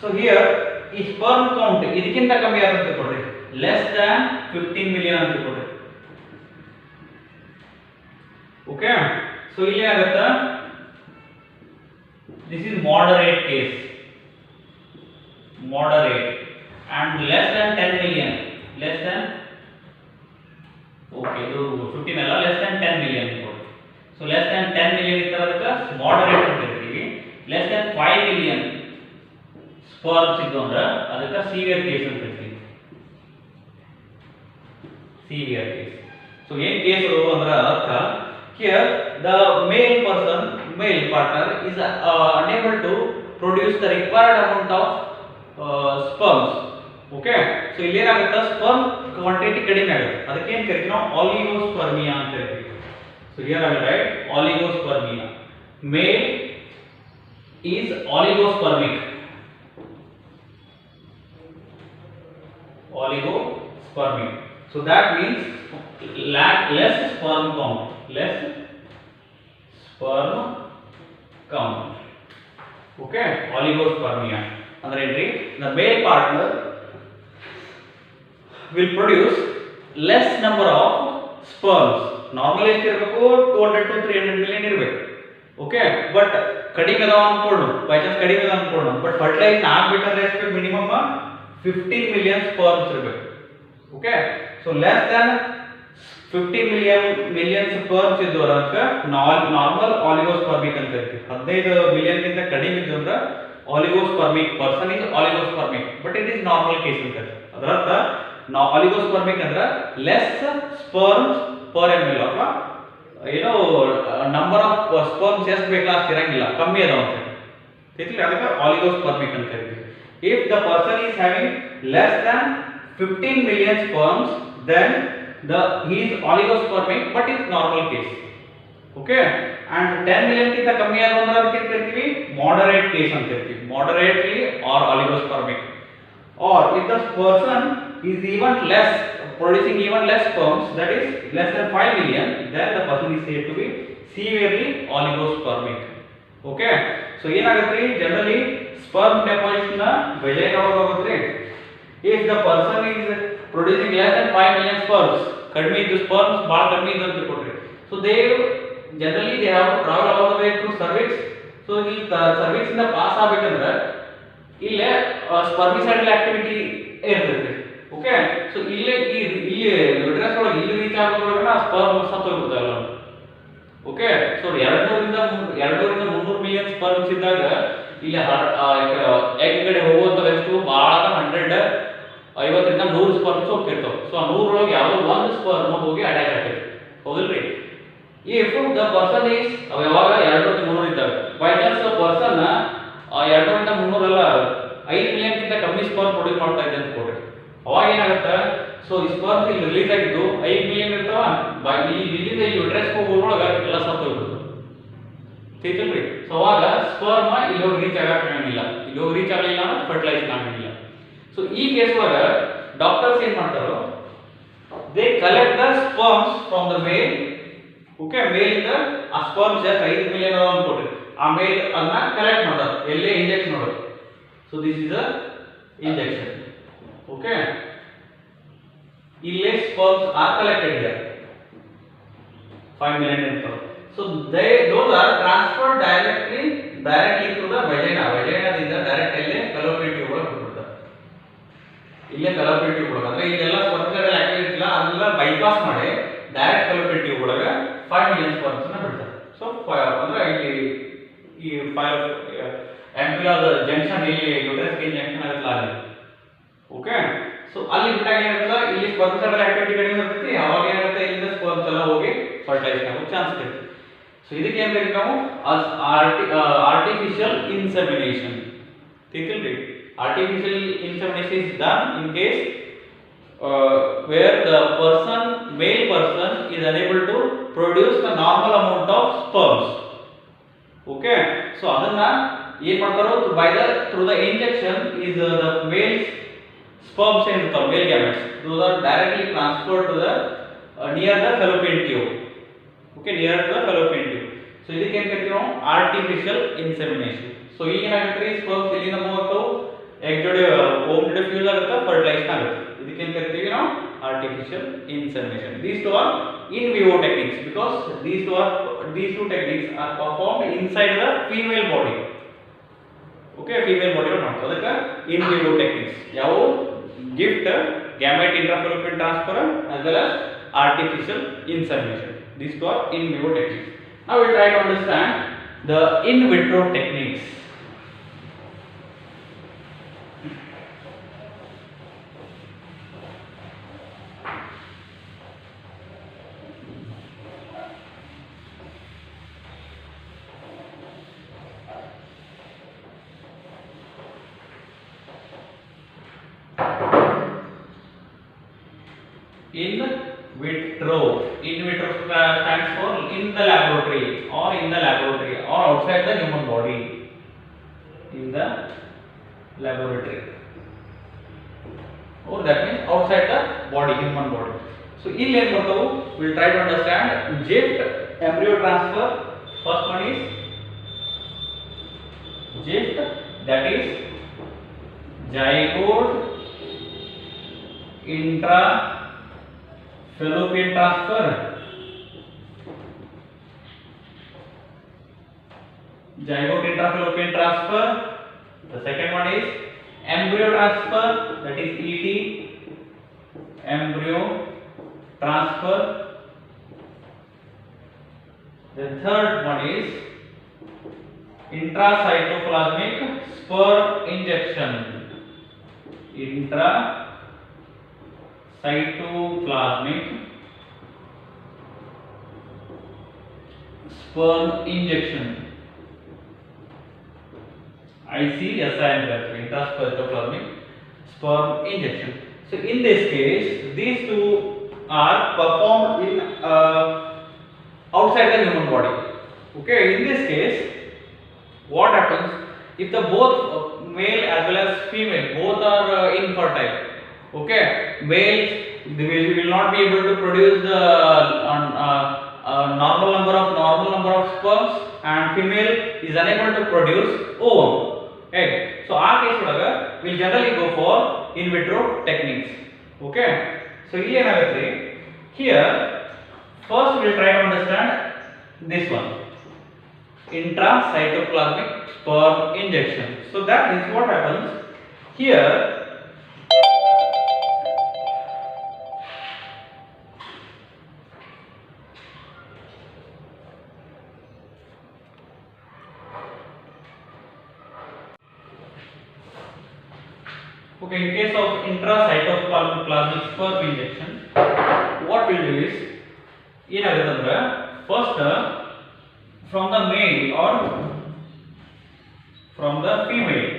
so here ಈ sperm count ಇದಕ್ಕಿಂತ ಕಮ್ಮಿ ಆಗುತ್ತೆ ಕೊಡ್ರಿ, less than 15 million ಅಂತ ಕೊಡ್ರಿ. Okay, so ಇಲ್ಲಿ ಆಗುತ್ತೆ, this is moderate case, moderate, and less than 10 million, less than, okay ಇದು 15 ಅಲ್ಲ, less than 10 million ಕೊಡ್ರಿ. So less than 10 million ಇತ್ತರದಕ್ಕೆ moderate ಅಂತ ಹೇಳ್ತೀವಿ. less than 5 million sperms ಇದ್ದು ಅಂದ್ರೆ ಅದಕ್ಕೆ severe case ಅಂತ ಹೇಳ್ತೀವಿ, severe case. So ಏನ್ ಕೇಸ್ ಅಂದ್ರೆ ಅರ್ಥ, here the male partner is unable to produce the required amount of sperms. Okay, so ಇಲ್ಲಿ ಏನಾಗುತ್ತೆ, sperm quantity ಕಡಿಮೆ ಆಗುತ್ತೆ, ಅದಕ್ಕೆ ಏನು ಕರಿತೀವಿ ನಾವು oligospermia ಅಂತ ಹೇಳ್ತೀವಿ. So here I will write oligospermia. Male is oligospermic, so that means less sperm count, okay, oligospermia andre entry, the male partner will produce less number of sperms. Normally ಎಷ್ಟು ಇರಬೇಕು, 200 to 300 million ಇರಬೇಕು. Okay, but ಕಡಿಮೆ ಅದಾವ ಅನ್ಕೊಳ್ಳೋಣ, by chance ಕಡಿಮೆ ಅದಾವ ಅನ್ಕೊಳ್ಳೋಣ, but fertilisation ಆಗಬೇಕಂದ್ರೆ ಎಷ್ಟು minimum 15 million sperms ಇರಬೇಕು. Okay, so less than 15 million sperms ಇದ್ದು ಅದಕ್ಕೆ ನಾರ್ಮಲ್ oligospermic ಅಂತ ಹೇಳ್ತೀವಿ. 15 million ಗಿಂತ ಕಡಿಮೆ ಇದ್ದು ಅಂದ್ರೆ oligospermic person is oligospermic, but it is normal case ಅಂತ ಹೇಳ್ತೀವಿ. ಅದರ ಅರ್ಥ ನಾವು oligospermic ಅಂದ್ರೆ less sperms per ml, ಅಥವಾ ನಂಬರ್ ಆಫ್ ಸ್ಪರ್ಮ್ಸ್ ಎಷ್ಟು ಬೇಕಲ್ಲ ಅಷ್ಟು ಇರಂಗಿಲ್ಲ, ಕಮ್ಮಿ ಅದಾವ ಅಂತ ಹೇಳ್ತೀವಿ, ಅದಕ್ಕೆ oligospermic ಅಂತ ಹೇಳ್ತೀವಿ. If the person is having less than 15 million sperms, then he is oligospermic, but is normal case. Okay, and 10 million ಗಿಂತ ಕಮ್ಮಿ ಆದ ಅಂದ್ರೆ ಅದಕ್ಕೆ ಅಂತ ಹೇಳ್ತೀವಿ moderate case ಅಂತ ಹೇಳ್ತೀವಿ, moderately or oligospermic. Or if the person is even less producing even less sperms, that is less than 5 million, then the person is said to be severely oligospermic. Okay, so ಏನಾಗುತ್ತೆ generally sperm deposition vagina ಒಳಗೆ ಆಗುತ್ತೆ. If the person is producing less than 5 million sperms, ಕಡಿಮೆ ಇದ್ದು sperms ಬಹಳ ಕಡಿಮೆ ಇದ್ದು ಅಂತ ಕೊಟ್ರಿ, so they generally they have to travel all the way through cervix. So ಈ cervix ಇಂದ ಪಾಸ್ ಆಗಬೇಕಂದ್ರೆ ಇಲ್ಲೇ ಸ್ಪರ್ಮಿಸೈಡಲ್ ಆಕ್ಟಿವಿಟಿ ಇರ್ತೈತಿ. ಓಕೆ, ಸೊ ಇಲ್ಲಿ ಯುಟರಸ್ ಒಳಗೆ ಇಲ್ಲಿ ರೀಚ್ ಆಗೋದ್ರೊಳಗೆ ಸ್ಪರ್ಮ್ ಸತ್ತೋಗ್ಬಿಡ್ತಾವಲ್ಲ. ಓಕೆ, ಸೊ 200ರಿಂದ 300 ಮಿಲಿಯನ್ ಸ್ಪರ್ಮ್ಸ್ ಇದ್ದಾಗ ಇಲ್ಲಿ ಎಗ್ ಕಡೆ ಹೋಗುವಂತವಷ್ಟು ಬಹಳ 150ರಿಂದ 100 ಸ್ಪರ್ಮ್ಸ್ ಹೋಗ್ತಿರ್ತಾವ. ಸೊ ಆ 100 ಒಳಗೆ ಯಾವುದೋ ಒಂದು ಸ್ಪರ್ಮ್ ಹೋಗಿ ಅಟ್ಯಾಚ್ ಆಗ್ತೈತಿ, ಹೌದಿಲ್ರಿ? ಇಫ್ ದ ಪರ್ಸನ್ ಈಸ್ ಯಾವಾಗ 200ರಿಂದ 300 ಇದ್ದಾಗ ಬೈ ಚಾನ್ಸ್ ಪರ್ಸನ್ 200ರಿಂದ 300 ಅಲ್ಲ 5 ಮಿಲಿಯನ್ ಗಿಂತ ಕಮ್ಮಿ ಸ್ಪರ್ಮ್ ಪ್ರೊಡ್ಯೂಸ್ ಮಾಡ್ತಾ ಇದೆ ಅಂತ ಕೊಡ್ರಿ, ಅವಾಗ ಏನಾಗುತ್ತೆ? ಸೊ ಈ ಸ್ಪರ್ಮ್ಸ್ ಇಲ್ಲಿ ರಿಲೀಸ್ ಆಗಿದ್ದು 5 ಮಿಲಿಯನ್ ಇರ್ತಾವ, ಇಲ್ಲಿಂದ ಈ ಯುಟರಸ್ ಹೋಗೋದ್ರೊಳಗೆ ಎಲ್ಲ ಸತ್ತೋಗ್ಬಿಡುದು, ತಿಳ್ತಿಲ್ರಿ? ಸೊ ಅವಾಗ ಸ್ಪರ್ಮ್ ಇಲ್ಲಿ ಹೋಗಿ ರೀಚ್ ಆಗಂಗಿಲ್ಲ, ಇಲ್ಲಿ ಹೋಗಿ ರೀಚ್ ಆಗಲಿಲ್ಲ ಅಂದ್ರೆ ಫರ್ಟಿಲೈಸೇಷನ್ ಆಗಂಗಿಲ್ಲ. ಸೊ ಈ ಕೇಸ್ ಒಳಗೆ ಡಾಕ್ಟರ್ಸ್ ಏನ್ ಮಾಡ್ತಾರೋ, they collect the sperms from the male. Okay, male ಇಂದ ಆ ಸ್ಪರ್ಮ್ಸ್ ಜಸ್ಟ್ 5 ಮಿಲಿಯನ್ ಅದ ಅಂತ ಕೊಟ್ರಿ, ಆ ಮೇಲ್ ಅದನ್ನ ಕಲೆಕ್ಟ್ ಮಾಡ್ತಾರೆ, ಎಲ್ಲೇ ಇಂಜೆಕ್ಷನ್ ಮಾಡೋದು. So this is a injection. Okay, ಇಲ್ಲೇ sperms are collected here 5 million ಇರ್ತವೆ. So those are transferred directly to the vagina. ದಿಂದ ಡೈರೆಕ್ಟ್ ಇಲ್ಲೇ ಫೆಲೋಪಿಯನ್ ಟ್ಯೂಬ್ ಒಳಗೆ ಹೋಗ್ಬಿಡ್ತಾರೆ. ಇಲ್ಲೇ ಫೆಲೋಪಿಯನ್ ಟ್ಯೂಬ್ ಒಳಗೆ ಅಂದ್ರೆ ಇಲ್ಲೆಲ್ಲ ಸ್ಪರ್ಮಿಸೈಡಲ್ ಆಕ್ಟಿವಿಟಿ ಇಲ್ಲ, ಅದನ್ನೆಲ್ಲ ಬೈಪಾಸ್ ಮಾಡಿ ಡೈರೆಕ್ಟ್ ಫೆಲೋಪಿಯನ್ ಟ್ಯೂಬ್ ಒಳಗೆ 5 million ಸ್ಪರ್ಮ್ಸ್ ನ ಬಿಡ್ತಾರೆ. ಸೊ ಅಂದ್ರೆ ಇಲ್ಲಿ ಈ ಆಂಬ್ಯುಲರ್ ಜಂಕ್ಷನ್ ಇಲ್ಲಿ ಯುಟರಸ್ ಗೆ ಜಂಕ್ಷನ್ ಆಗುತ್ತಲ್ಲ ಅಲ್ಲಿ. ಓಕೆ, ಸೊ ಅಲ್ಲಿ ಬಿಟ್ಟಾಗ ಏನಾಗುತ್ತೆ, ಇಲ್ಲಿ ಸ್ಪರ್ಮಿಸೈಡಲ್ ಆಕ್ಟಿವಿಟಿ ಕಡಿಮೆ ಇರ್ತೈತಿ, ಅವಾಗ ಏನಾಗುತ್ತೆ ಇಲ್ಲಿಂದ ಸ್ಪರ್ಮ್ಸ್ ಎಲ್ಲ ಹೋಗಿ ಫರ್ಟಿಲೈಸ್ ಆಗೋ ಚಾನ್ಸ್ ಇರುತ್ತೆ. ಸೊ ಇದಕ್ಕೆ ಏನ್ ಬೇಕು ನಾವು? Artificial insemination. ತಿಳ್ತಿಲ್ರಿ? Artificial insemination is done in case where the male person is unable to produce the normal amount of sperms. Okay, so ಅದನ್ನ ಏನ್ ಮಾಡ್ತಾರೋ through the injection is the male sperms and the male gametes, those are directly transferred to the near the fallopian tube. Okay, near the fallopian tube. So ಇದಕ್ಕೆ ಏನು ಕರಿತೀವಿ ನಾವು? Artificial insemination. So ಈಗ ಏನಾಗುತ್ತೆ, sperms ಇಲ್ಲಿಂದ move ಆಗ್ತಾವು, egg ಜೋಡಿ ohm ಜೋಡಿ fuse ಆಗುತ್ತೆ, ಫರ್ಟಿಲೈಸೇಷನ್ ಆಗುತ್ತೆ. ಇದಕ್ಕೆ ಏನು ಕರಿತೀವಿ ನಾವು? Artificial insemination. These two are in vivo techniques because these two techniques are performed inside the female body. Okay, female body ಒಳಗೆ ಮಾಡ್ತಾರೆ, ಅದಕ್ಕೆ in vivo techniques. ಯಾವ? gift, gamete intrafallopian transfer as well as artificial insemination. These two are in vivo techniques. Now we will try to understand the in vitro techniques. In vitro stands for in the laboratory or outside the human body. In the laboratory, or that means outside the body, human body. So ಇಲ್ಲಿ ಏನು ಬರ್ತಾವು? we will try to understand GIFT embryo transfer. First one is GIFT, that is zygote intrafallopian transfer. Zygote intrafallopian transfer. The second one is embryo transfer, that is ET, embryo transfer. The third one is intracytoplasmic sperm injection. Intracytoplasmic sperm injection. ICSI, intracytoplasmic sperm injection. So in this case, these two are performed in outside the human body. Okay, in this case, what happens if the both male as well as female both are infertile? Okay, males we will not be able to produce the normal number of sperms, and female is unable to produce ovum, egg. So ಆ case ಒಳಗ we generally go for in vitro techniques. Okay, so ಇಲ್ಲಿ ಏನಾಗುತ್ತೆ, here first we will try to understand this one, intracytoplasmic sperm injection. So that is what happens here. Okay, in case of intracytoplasmic sperm injection, what we'll do is, ಏನಾಗುತ್ತಂದ್ರೆ first from the male or from the female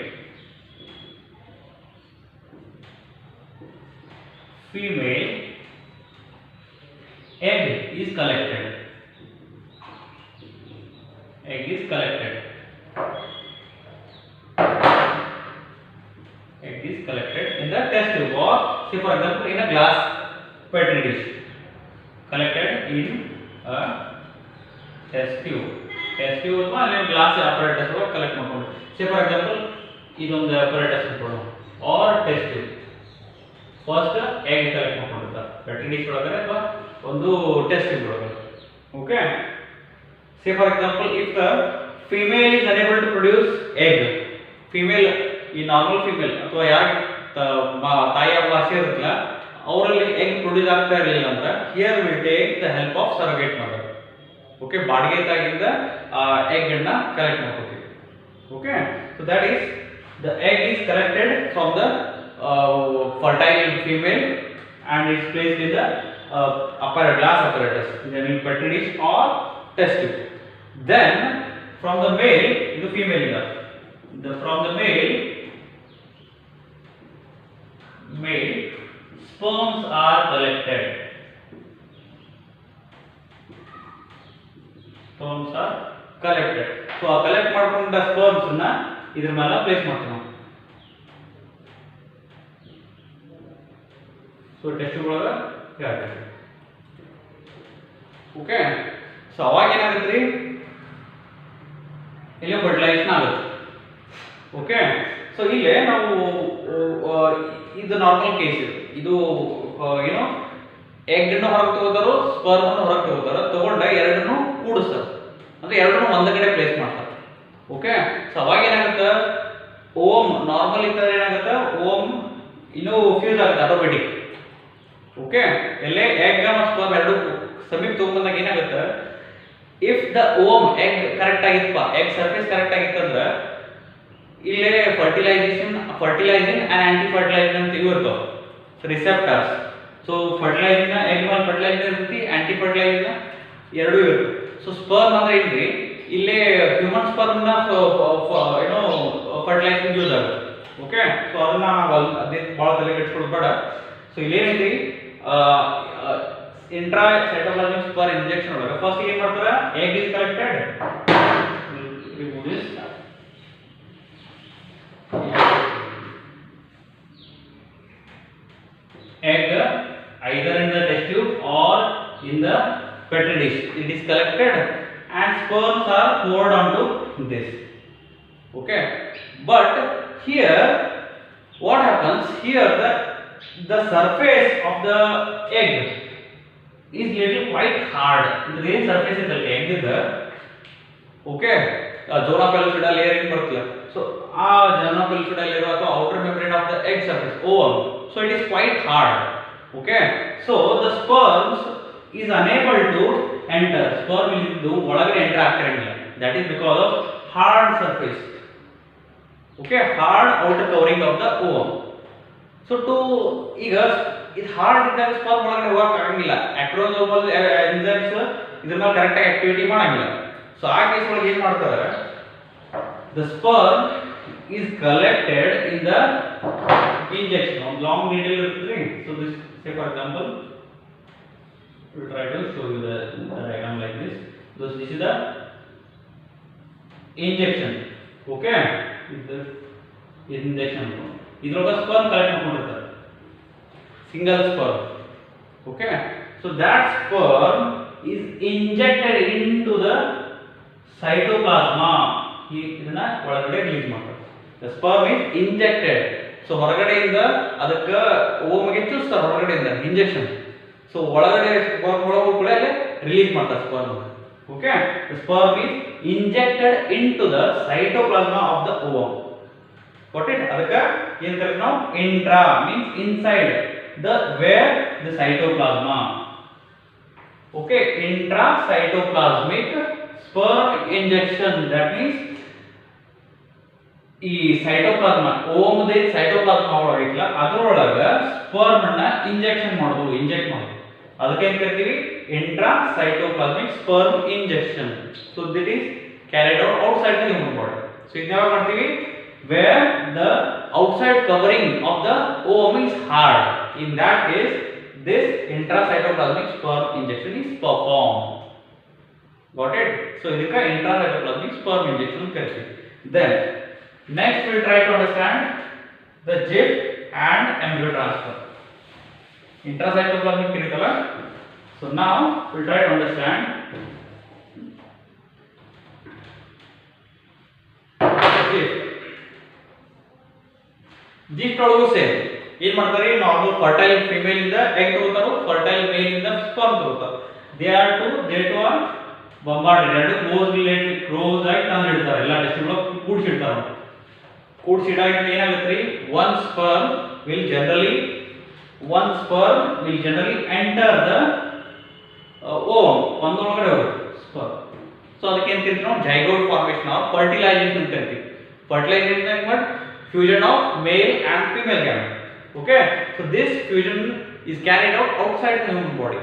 egg is collected. Egg is collected in the test tube, or say for example in a glass petri dish, collected in a test tube ಅಥವಾ ಅಲ್ಲಿ glass apparatus ಒಳಗೆ collect ಮಾಡ್ಕೊಂಡು, say for example ಇದೊಂದು apparatus ಇಟ್ಕೊಳ್ಳೋಣ or test tube. First egg collect ಮಾಡ್ಕೊಂಡಿರ್ತಾರೆ petri dish ಒಳಗಡೆ ಅಥವಾ ಒಂದು test tube ಒಳಗಡೆ. Okay, say for example if the female is unable to produce egg, female ಈ ನಾರ್ಮಲ್ ಫೀಮೇಲ್ ಅಥವಾ ಯಾರು ತಾಯಿಯ ಭಾಷೆ ಇರುತ್ತಲ್ಲ ಅವರಲ್ಲಿ ಎಗ್ ಪ್ರೊಡ್ಯೂಸ್ ಆಗ್ತಾ ಇರಲಿಲ್ಲ ಅಂದ್ರೆ here will take the help of surrogate mother. Okay, ಬಾಡಿಗೆ ತಾಯಿಯಿಂದ ಎಗ್ ಅನ್ನ ಕಲೆಕ್ಟ್ ಮಾಡ್ಕೊತೀವಿ. Okay, so that is the egg is collected from the fertile female and is placed in the glass apparatus, then in petri dish or test tube. Then from the male ಇದು female ಇದೆ, from the male sperms are collected. So ಆ collect ಮಾಡ್ಕೊಂಡ sperms ನ ಇದ್ರ ಮೇಲೆ place ಮಾಡ್ತೀವಿ ನಾವು. So test ಒಳಗ ಹೇಳ್ತೀವಿ. ಓಕೆ, ಸೊ ಅವಾಗ ಏನಾಗುತ್ತೆ, ಇಲ್ಲಿ ಫರ್ಟಿಲೈಸೇಷನ್ ಆಗುತ್ತೆ. ಓಕೆ, ಸೊ ಇಲ್ಲೇ ನಾವು ಇದು ನಾರ್ಮಲ್ ಕೇಸ್, ಇದು ಏನೋ ಎಗ್ ಅನ್ನು ಹೊರಗೆ ತಗೋತಾರೋ ಸ್ಪರ್ಮ್ ಅನ್ನು ಹೊರಗೆ ತಗೋತಾರೋ, ತಗೊಂಡ ಎರಡನ್ನೂ ಕೂಡಿಸ್ತಾರೆ, ಅಂದ್ರೆ ಎರಡನ್ನೂ ಒಂದ ಕಡೆ ಪ್ಲೇಸ್ ಮಾಡ್ತಾರೆ. ಓಕೆ, ಸೊ ಅವಾಗ ಏನಾಗುತ್ತೆ, ಓಮ್ ನಾರ್ಮಲ್ ಇತ್ತಂದ್ರೆ ಏನಾಗುತ್ತೆ, ಓಮ್ ಇನ್ನೂ ಫ್ಯೂಸ್ ಆಗುತ್ತೆ ಆಟೋಮೆಟಿಕ್. ಓಕೆ, ಎಲ್ಲೇ ಎಗ್ ಮತ್ತು ಸ್ಪರ್ಮ್ ಎರಡು ಸಮೀಪ ತಗೊಂಡಾಗ ಏನಾಗುತ್ತೆ, if the ovum egg correct ಆಗಿತ್ತಪ್ಪ, ಎಗ್ ಸರ್ಫೇಸ್ ಕರೆಕ್ಟ್ ಆಗಿತ್ತಂದ್ರೆ ಇಲ್ಲೇ ಫರ್ಟಿಲೈಜಿಂಗ್ ಅಂಡ್ ಆಂಟಿ ಫರ್ಟಿಲೈಜಿಂಗ್ ಅಂತ ಇವು ಇರ್ತಾವ ರಿಸೆಪ್ಟರ್ಸ್. ಸೊ ಫರ್ಟಿಲೈಜಿಂಗ್ ಎಗ್ ಮೇಲೆ ಫರ್ಟಿಲೈಜಿಂಗ್ ಇರ್ತೈತಿ, ಆಂಟಿ ಫರ್ಟಿಲೈಜಿಂಗ್ ಎರಡೂ ಇರುತ್ತೆ. ಸೊ ಸ್ಪರ್ಮ್ ಅಂದ್ರೆ ಏನ್ರಿ, ಇಲ್ಲೇ ಹ್ಯೂಮನ್ ಸ್ಪರ್ಮ್ ನ ಏನೋ ಫರ್ಟಿಲೈಜಿಂಗ್ ಯೂಸ್ ಆಗುತ್ತೆ. ಓಕೆ, ಸೊ ಅದನ್ನ ನಾವು ಅದೇ ಭಾಳ ತಲೆ ಕೆಡಿಸ್ಕೊಳ್ಳೋದು ಬೇಡ. ಸೊ ಇಲ್ಲೇನೈತಿ, intracytoplasmic sperm injection ಒಳಗೆ ಫಸ್ಟ್ ಏನು ಮಾಡ್ತಾರೆ, egg is collected, remove this, egg either in the test tube or in the petri dish, it is collected and sperms are poured onto this. Okay, but here what happens, here the surface of the egg is little quite hard. ಇದು ಏನು surface ಇದೆ egg ಇದೆ, okay, Jonah ಪೆಲುಸಿಡಾ layer ಏನು ಬರುತ್ತಲ್ಲ, so ಆ Jonah ಪೆಲುಸಿಡಾ layer ಅಥವಾ outer membrane of the egg surface ovum, so it is quite hard. Okay, so the sperms is unable to enter, sperm ಇದು ಒಳಗಡೆ enter ಆಗ್ತಿರಂಗಿಲ್ಲ, that is because of hard surface. Okay, hard outer covering of the ovum. So to ಈಗ ಇದು hard ಇದ್ದಾಗ sperm ಒಳಗಡೆ ಹೋಗಕ್ಕೆ ಆಗಂಗಿಲ್ಲ, ಆಕ್ರೋಸೋಮಲ್ enzymes ಇದ್ರ ಮೇಲೆ ಕರೆಕ್ಟ್ ಆಗಿ ಆಕ್ಟಿವಿಟಿ ಮಾಡಂಗಿಲ್ಲ. ಸೊ ಆ ಕೇಸ್ ಒಳಗೆ ಏನು ಮಾಡ್ತಾರೆ, the sperm is collected in the injection. ಒಂದು ಲಾಂಗ್ ನೀಡಲ್ ಇರ್ತದೆ. So this, say for example we will try to show you the diagram like this. So this is the injection. Okay, this injection ಇದ್ರೊಳಗೆ sperm collect ಮಾಡ್ಕೊಂಡಿರ್ತಾರೆ, single sperm. Okay, so that sperm is injected into the cytoplasma. ಇದನ್ನ ಒಳಗಡೆ release ಮಾಡ್ತಾರೆ. The sperm is injected. So ಹೊರಗಡೆಯಿಂದ ಅದಕ್ಕೆ ಓಮ್ಗೆ ಚುಚ್ತಾರೆ ಹೊರಗಡೆಯಿಂದ injection. So ಒಳಗಡೆ ಸ್ಪರ್ಮ್ ಒಳಗೂ ಕೂಡ ರಿಲೀಸ್ ಮಾಡ್ತಾರೆ sperm. Okay, the sperm is injected into the cytoplasma of the ovum. Got it? ಅದಕ್ಕೆ ಏನು ಕರೀತೀವಿ ನಾವು intra means inside the where the cytoplasma. Okay, intracytoplasmic sperm injection, that means ಈ ಸೈಟೋಪ್ಲಾಸ್ಮ ಓಮ್ದ ಸೈಟೋಪ್ಲಾಸ್ಮ ಒಳಗಿಲ್ಲ ಅದರೊಳಗೆ ಸ್ಪರ್ಮ್ ಅನ್ನ ಇಂಜೆಕ್ಷನ್ ಮಾಡೋದು, ಇಂಜೆಕ್ಟ್ ಮಾಡೋದು, ಅದಕ್ಕೆ ಏನು ಕರಿತೀವಿ intracytoplasmic sperm injection. So that is carried out outside the human body. So ಇದನ್ನ ಯಾವಾಗ ಮಾಡ್ತೀವಿ where the outside covering of the ovum is hard. In that case this intracytoplasmic sperm injection is performed. Got it? So ಇದಕ್ಕೆ intracytoplasmic sperm injection ಕರಿತೀವಿ. Then next we will try to understand the GIFT and embryo transfer. Intracytoplasmic ಇರುತ್ತಲ್ಲ, so now we will try to understand GIFT. GIFT ಒಳಗೂ same ಏನು ಮಾಡ್ತಾರೆ, normal fertile female ಇಂದ egg ತಗೋತಾರೋ, fertile ಮೇಲ್ ಇಂದ sperm ತಗೋತಾರೋ. They are ಬಾಂಬಾರ್ಡೆಡ್, ಎರಡು close ಆಗಿ ತಂದು ಇಡ್ತಾರೆ, ಎಲ್ಲ ಟೆಸ್ಟಿಗಳು ಕೂಡಿಸಿಡ್ತಾರೆ. ಕೂಡಿಸಿಡಾಗ ಏನಾಗುತ್ತೆ, one sperm will generally enter the ovum, ಒಂದೊಳಗಡೆ ಹೋಗುತ್ತೆ ಸ್ಪರ್ಮ್. ಸೊ ಅದಕ್ಕೆ ಏನು ಕರಿತೀವಿ ನಾವು ಜೈಗೋಟ್ ಫಾರ್ಮೇಷನ್ ಆರ್ ಫರ್ಟಿಲೈಸೇಷನ್ ಅಂತ ಕರಿತೀವಿ. ಫರ್ಟಿಲೈಸೇಷನ್ ಅಂದ್ರೆ what? Fusion of male and female gamete. Okay, so this fusion is carried out outside the human body.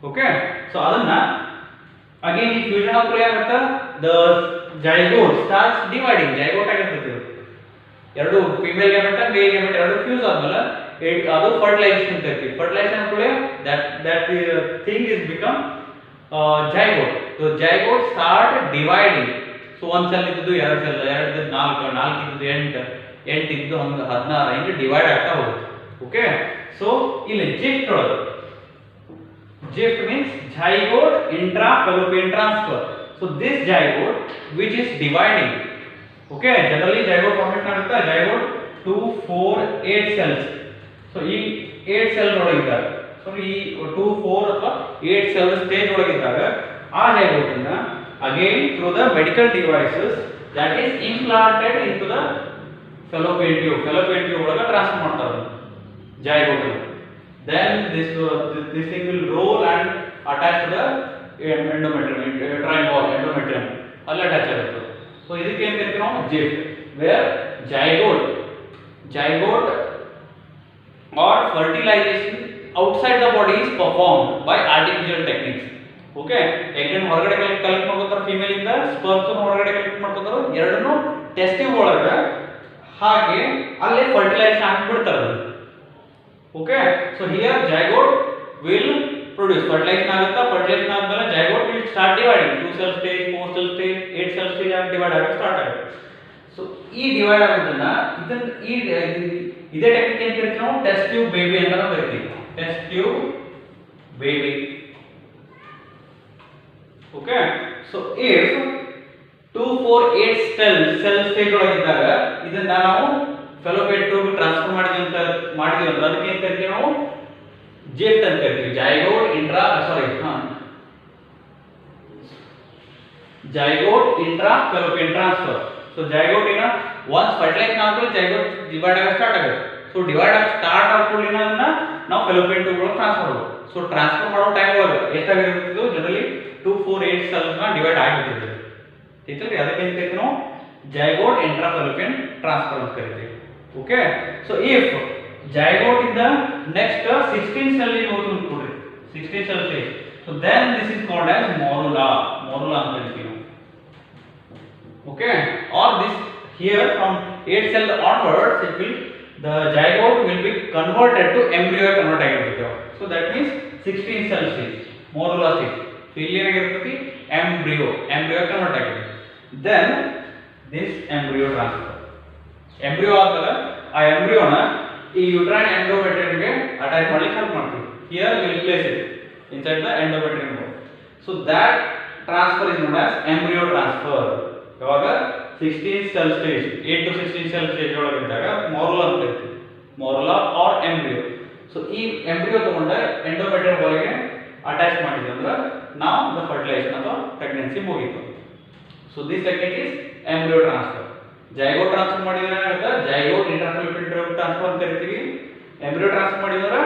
Okay, so adanna again ಈ fusion ಆದ್ರೆ ಏನಾಗುತ್ತೆ, the zygote starts dividing. zygote ಆಗಿರ್ತದೆ, ಎರಡು female gamete ಮೇಲ್ gamete ಎರಡು fuse ಆದ್ಮೇಲೆ ಅದು fertilisation ಅಂತ ಕರಿತೀವಿ. ಫರ್ಟಿಲೈಸೇಷನ್ ಅಂದ್ರೆ that thing is become zygote. So zygote start dividing. So ಒಂದು ಸೆಲ್ ಇದ್ದು ಎರಡು ಸೆಲ್, ಎರಡು ನಾಲ್ಕು, ನಾಲ್ಕು ಇದ್ದು ಎಂಟು, ಎಂಟು ಇದ್ದು 16 ಹಿಂಗೆ ಡಿವೈಡ್ ಆಗ್ತಾ ಹೋಗುತ್ತೆ. ಓಕೆ, ಸೊ ಇಲ್ಲಿ ಜಿಫ್ಟ್ ಒಳಗೆ, ಜಿಫ್ಟ್ means zygote intra fallopian transfer. So this zygote which is dividing, okay, generally zygote formation ಆಗುತ್ತೆ zygote 2 4 8 cells. ಸೊ ಈ 8 ಸೆಲ್ ಒಳಗಿದ್ದಾಗ, ಸೊ ಈ 2 4 ಅಥವಾ 8 ಸೆಲ್ ಸ್ಟೇಜ್ ಒಳಗಿದ್ದಾಗ ಆ zygote ಅನ್ನ again through the medical devices that is implanted into the fallopian tube. Fallopian tube ಒಳಗೆ transfer ಮಾಡ್ತಾರೆ zygote. Then this thing will roll and attach to the endometrium, uterine wall, endometrium ಅಲ್ಲಿ attach ಆಗುತ್ತೆ. So ಇದಕ್ಕೆ ಏನು ಕರಿತೀವಿ ನಾವು ಜಿಫ್ಟ್, where zygote or fertilization outside the body is performed by artificial techniques. Okay, egg ಅನ್ನು ಹೊರಗಡೆ collect ಮಾಡ್ಕೊತಾರೆ female ಇಂದ, ಸ್ಪರ್ಮ್ಸ್ ಹೊರಗಡೆ ಕಲೆಕ್ಟ್ ಮಾಡ್ಕೊತಾರೆ, ಎರಡನ್ನು ಟೆಸ್ಟಿವ್ ಒಳಗೆ ಹಾಗೆ ಅಲ್ಲೇ ಫರ್ಟಿಲೈಸೇಷನ್ ಆಗಿಬಿಡ್ತಾರೆ. Okay, so here zygote will produce, fertilisation ಆಗುತ್ತಾ, ಫರ್ಟಿಲೈಸೇಷನ್ ಆದ್ಮೇಲೆ zygote will start dividing, 2 cell stage, 4 cell stage, 8 cell stage ಆಗಿ ಡಿವೈಡ್ ಆಗಕ್ಕೆ ಸ್ಟಾರ್ಟ್ ಆಗುತ್ತೆ. ಸೊ ಈ ಡಿವೈಡ್ ಆಗೋದನ್ನ ಇದೇ ಟೆಕ್ನಿಕ್ ಏನು ಕರಿತೀವಿ ನಾವು ಟೆಸ್ಟ್ ಟ್ಯೂಬ್ ಬೇಬಿ ಅಂತ ನಾವು ಕರಿತೀವಿ. Test tube baby. Okay, so if 2 4 8 cell stage ಒಳಗಿದ್ದಾಗ ಇದನ್ನ ನಾವು fallopian tube ಟ್ರಾನ್ಸ್ಫರ್ ಮಾಡಿದ್ವಿ ಅಂದ್ರೆ ಅದಕ್ಕೆ ಏನು ಕರಿತೀವಿ ನಾವು ಜಿಫ್ಟ್ ಅಂತ ಕರಿತೀವಿ. zygote intra fallopian transfer. So zygote ಇನ once fertilization ಆದ್ಮೇಲೆ zygote ಡಿವೈಡ್ ಆಗ ಸ್ಟಾರ್ಟ್ ಆಗುತ್ತೆ. ಸೊ ಡಿವೈಡ್ ಆಗ ಸ್ಟಾರ್ಟ್ ಆದ್ಮೇಲೆ ಅದನ್ನ ನಾವು fallopian tube ಒಳಗೆ ಟ್ರಾನ್ಸ್ಫರ್ ಮಾಡಬಹುದು. ಸೊ ಟ್ರಾನ್ಸ್ಫರ್ ಮಾಡೋ ಟೈಮ್ ಒಳಗೆ ಎಷ್ಟಾಗಿರುತ್ತಿದ್ದು ಜನರಲಿ 2 4 8 cells ನ ಡಿವೈಡ್ ಆಗಿಬಿಟ್ಟಿದೆ. ठीक है, ಅದಕ್ಕೆ ಏನು ಕರಿತೀವಿ ನಾವು zygote intra fallopian transfer ಅಂತ ಕರಿತೀವಿ. Okay, so if zygote in the next 16 cell is also included, 16 cell stage, so then this is called as morula ಅಂತ ಕರಿತೀವಿ. Okay, or this here from 8 cell onwards it will the zygote will be converted to embryo convert ಆಗಿರುತ್ತೆ. So that means 16 cell stage, morula stage. So ಇಲ್ಲಿ ಏನಾಗಿರುತ್ತೆ, embryo convert ಆಗಿದೆ. Then this embryo transfer, embryo ಆದ್ಮೇಲೆ ಆ ಎಂಬ್ರಿಯೋನ ಈ uterine ಎಂಡೋಮೆಟ್ರಿಯಂಗೆ attach ಮಾಡ್ಲಿಕ್ಕೆ help ಮಾಡ್ತೀವಿ. Here we will place it inside the endometrium wall. So that transfer is known as embryo transfer. ಯಾವಾಗ 16 cell stage 8 to 16 cell stage ಒಳಗಿದ್ದಾಗ ಮೊರುಲಾ ಅಂತ ಇರುತ್ತೆ. ಮೊರುಲಾ R embryo. So ಈ embryo ತಗೊಂಡ ಎಂಡೋಮೆಟ್ರಿಯಂ ಒಳಗೆ ಅಟ್ಯಾಚ್ ಮಾಡಿದ್ರೆ ಅಂದ್ರೆ ನಾವು ದ ಫರ್ಟಿಲೈಸೇಷನ್ ಅಥವಾ ಪ್ರೆಗ್ನೆನ್ಸಿ ಮುಗೀತು. So this technique is embryo transfer. Zygote transfer ಮಾಡಿದ್ರೆ ಏನಾಗುತ್ತೆ, ಜೈಗೋಟ್ ಇಂಟ್ರಾಫೆಲೋಪಿಯನ್ ಟ್ರಾನ್ಸ್ಫರ್ ಅಂತ ಕರಿತೀವಿ. ಎಂಬ್ರಿಯೋ ಟ್ರಾನ್ಸ್ಫರ್ ಮಾಡಿದ್ರೆ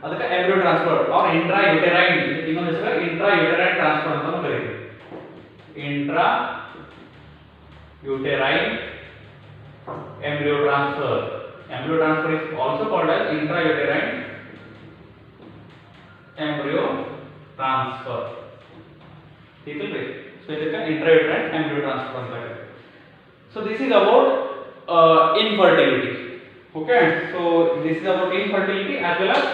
ಅದಕ್ಕೆ ಎಂಬ್ರಿಯೋ ಟ್ರಾನ್ಸ್ಫರ್ ಆರ್ ಇಂಟ್ರಾ ಯುಟೆರೈನ್, ಇನ್ನೊಂದು ಹೆಸರು ಇಂಟ್ರಾ ಯುಟೆರೈನ್ ಟ್ರಾನ್ಸ್ಫರ್ ಅಂತ ಕರಿತೀವಿ. Intra uterine embryo transfer. Embryo transfer is also called as intrauterine embryo transfer. ठीक है, so ಇದಕ್ಕೆ intrauterine embryo transfer ಅಂತ ಹೇಳ್ತಾರೆ. So this is about infertility. Okay, so this is about infertility as well as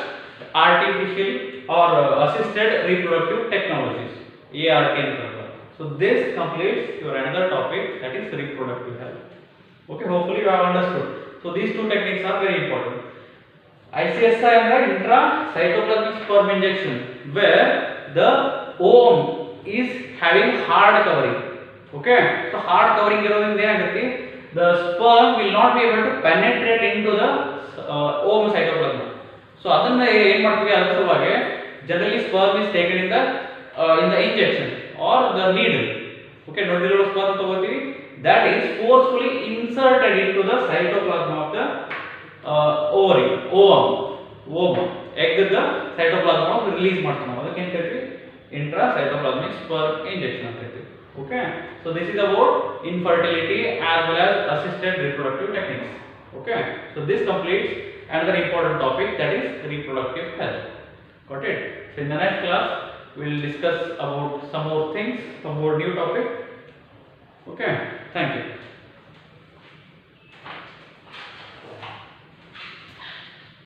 artificial or assisted reproductive technologies, ART ಅಂತ ಹೇಳ್ತಾರೆ. So this completes your another topic, that is reproductive health. Okay, hopefully you have understood. So these two techniques are very important. ICSI and intracytoplasmic sperm injection, where the ovum is having hard covering. Okay, so hard covering irodinda enagutte, the sperm will not be able to penetrate into the ovum cytoplasm. So adanna ಏನು ಮಾಡ್ತೀವಿ, ಅದರ ಸಲುವಾಗಿ generally sperm is taken in the injection or the needle. Okay, nodule sperm ತಗೋತೀವಿ, that is forcefully inserted into the cytoplasm of the ovary, ovum, egg the cytoplasm release ಮಾಡ್ತೀವಿ ನಾವು, ಅದಕ್ಕೆ ಏನು ಕರಿತೀವಿ, intracytoplasmic sperm injection ಅಂತ ಕರಿತೀವಿ. Okay, so this is about infertility as well as assisted reproductive techniques. Okay, so this completes another important topic, that is reproductive health. Got it? So in the next class we will discuss about some more things, some more new topic. Okay, thank you.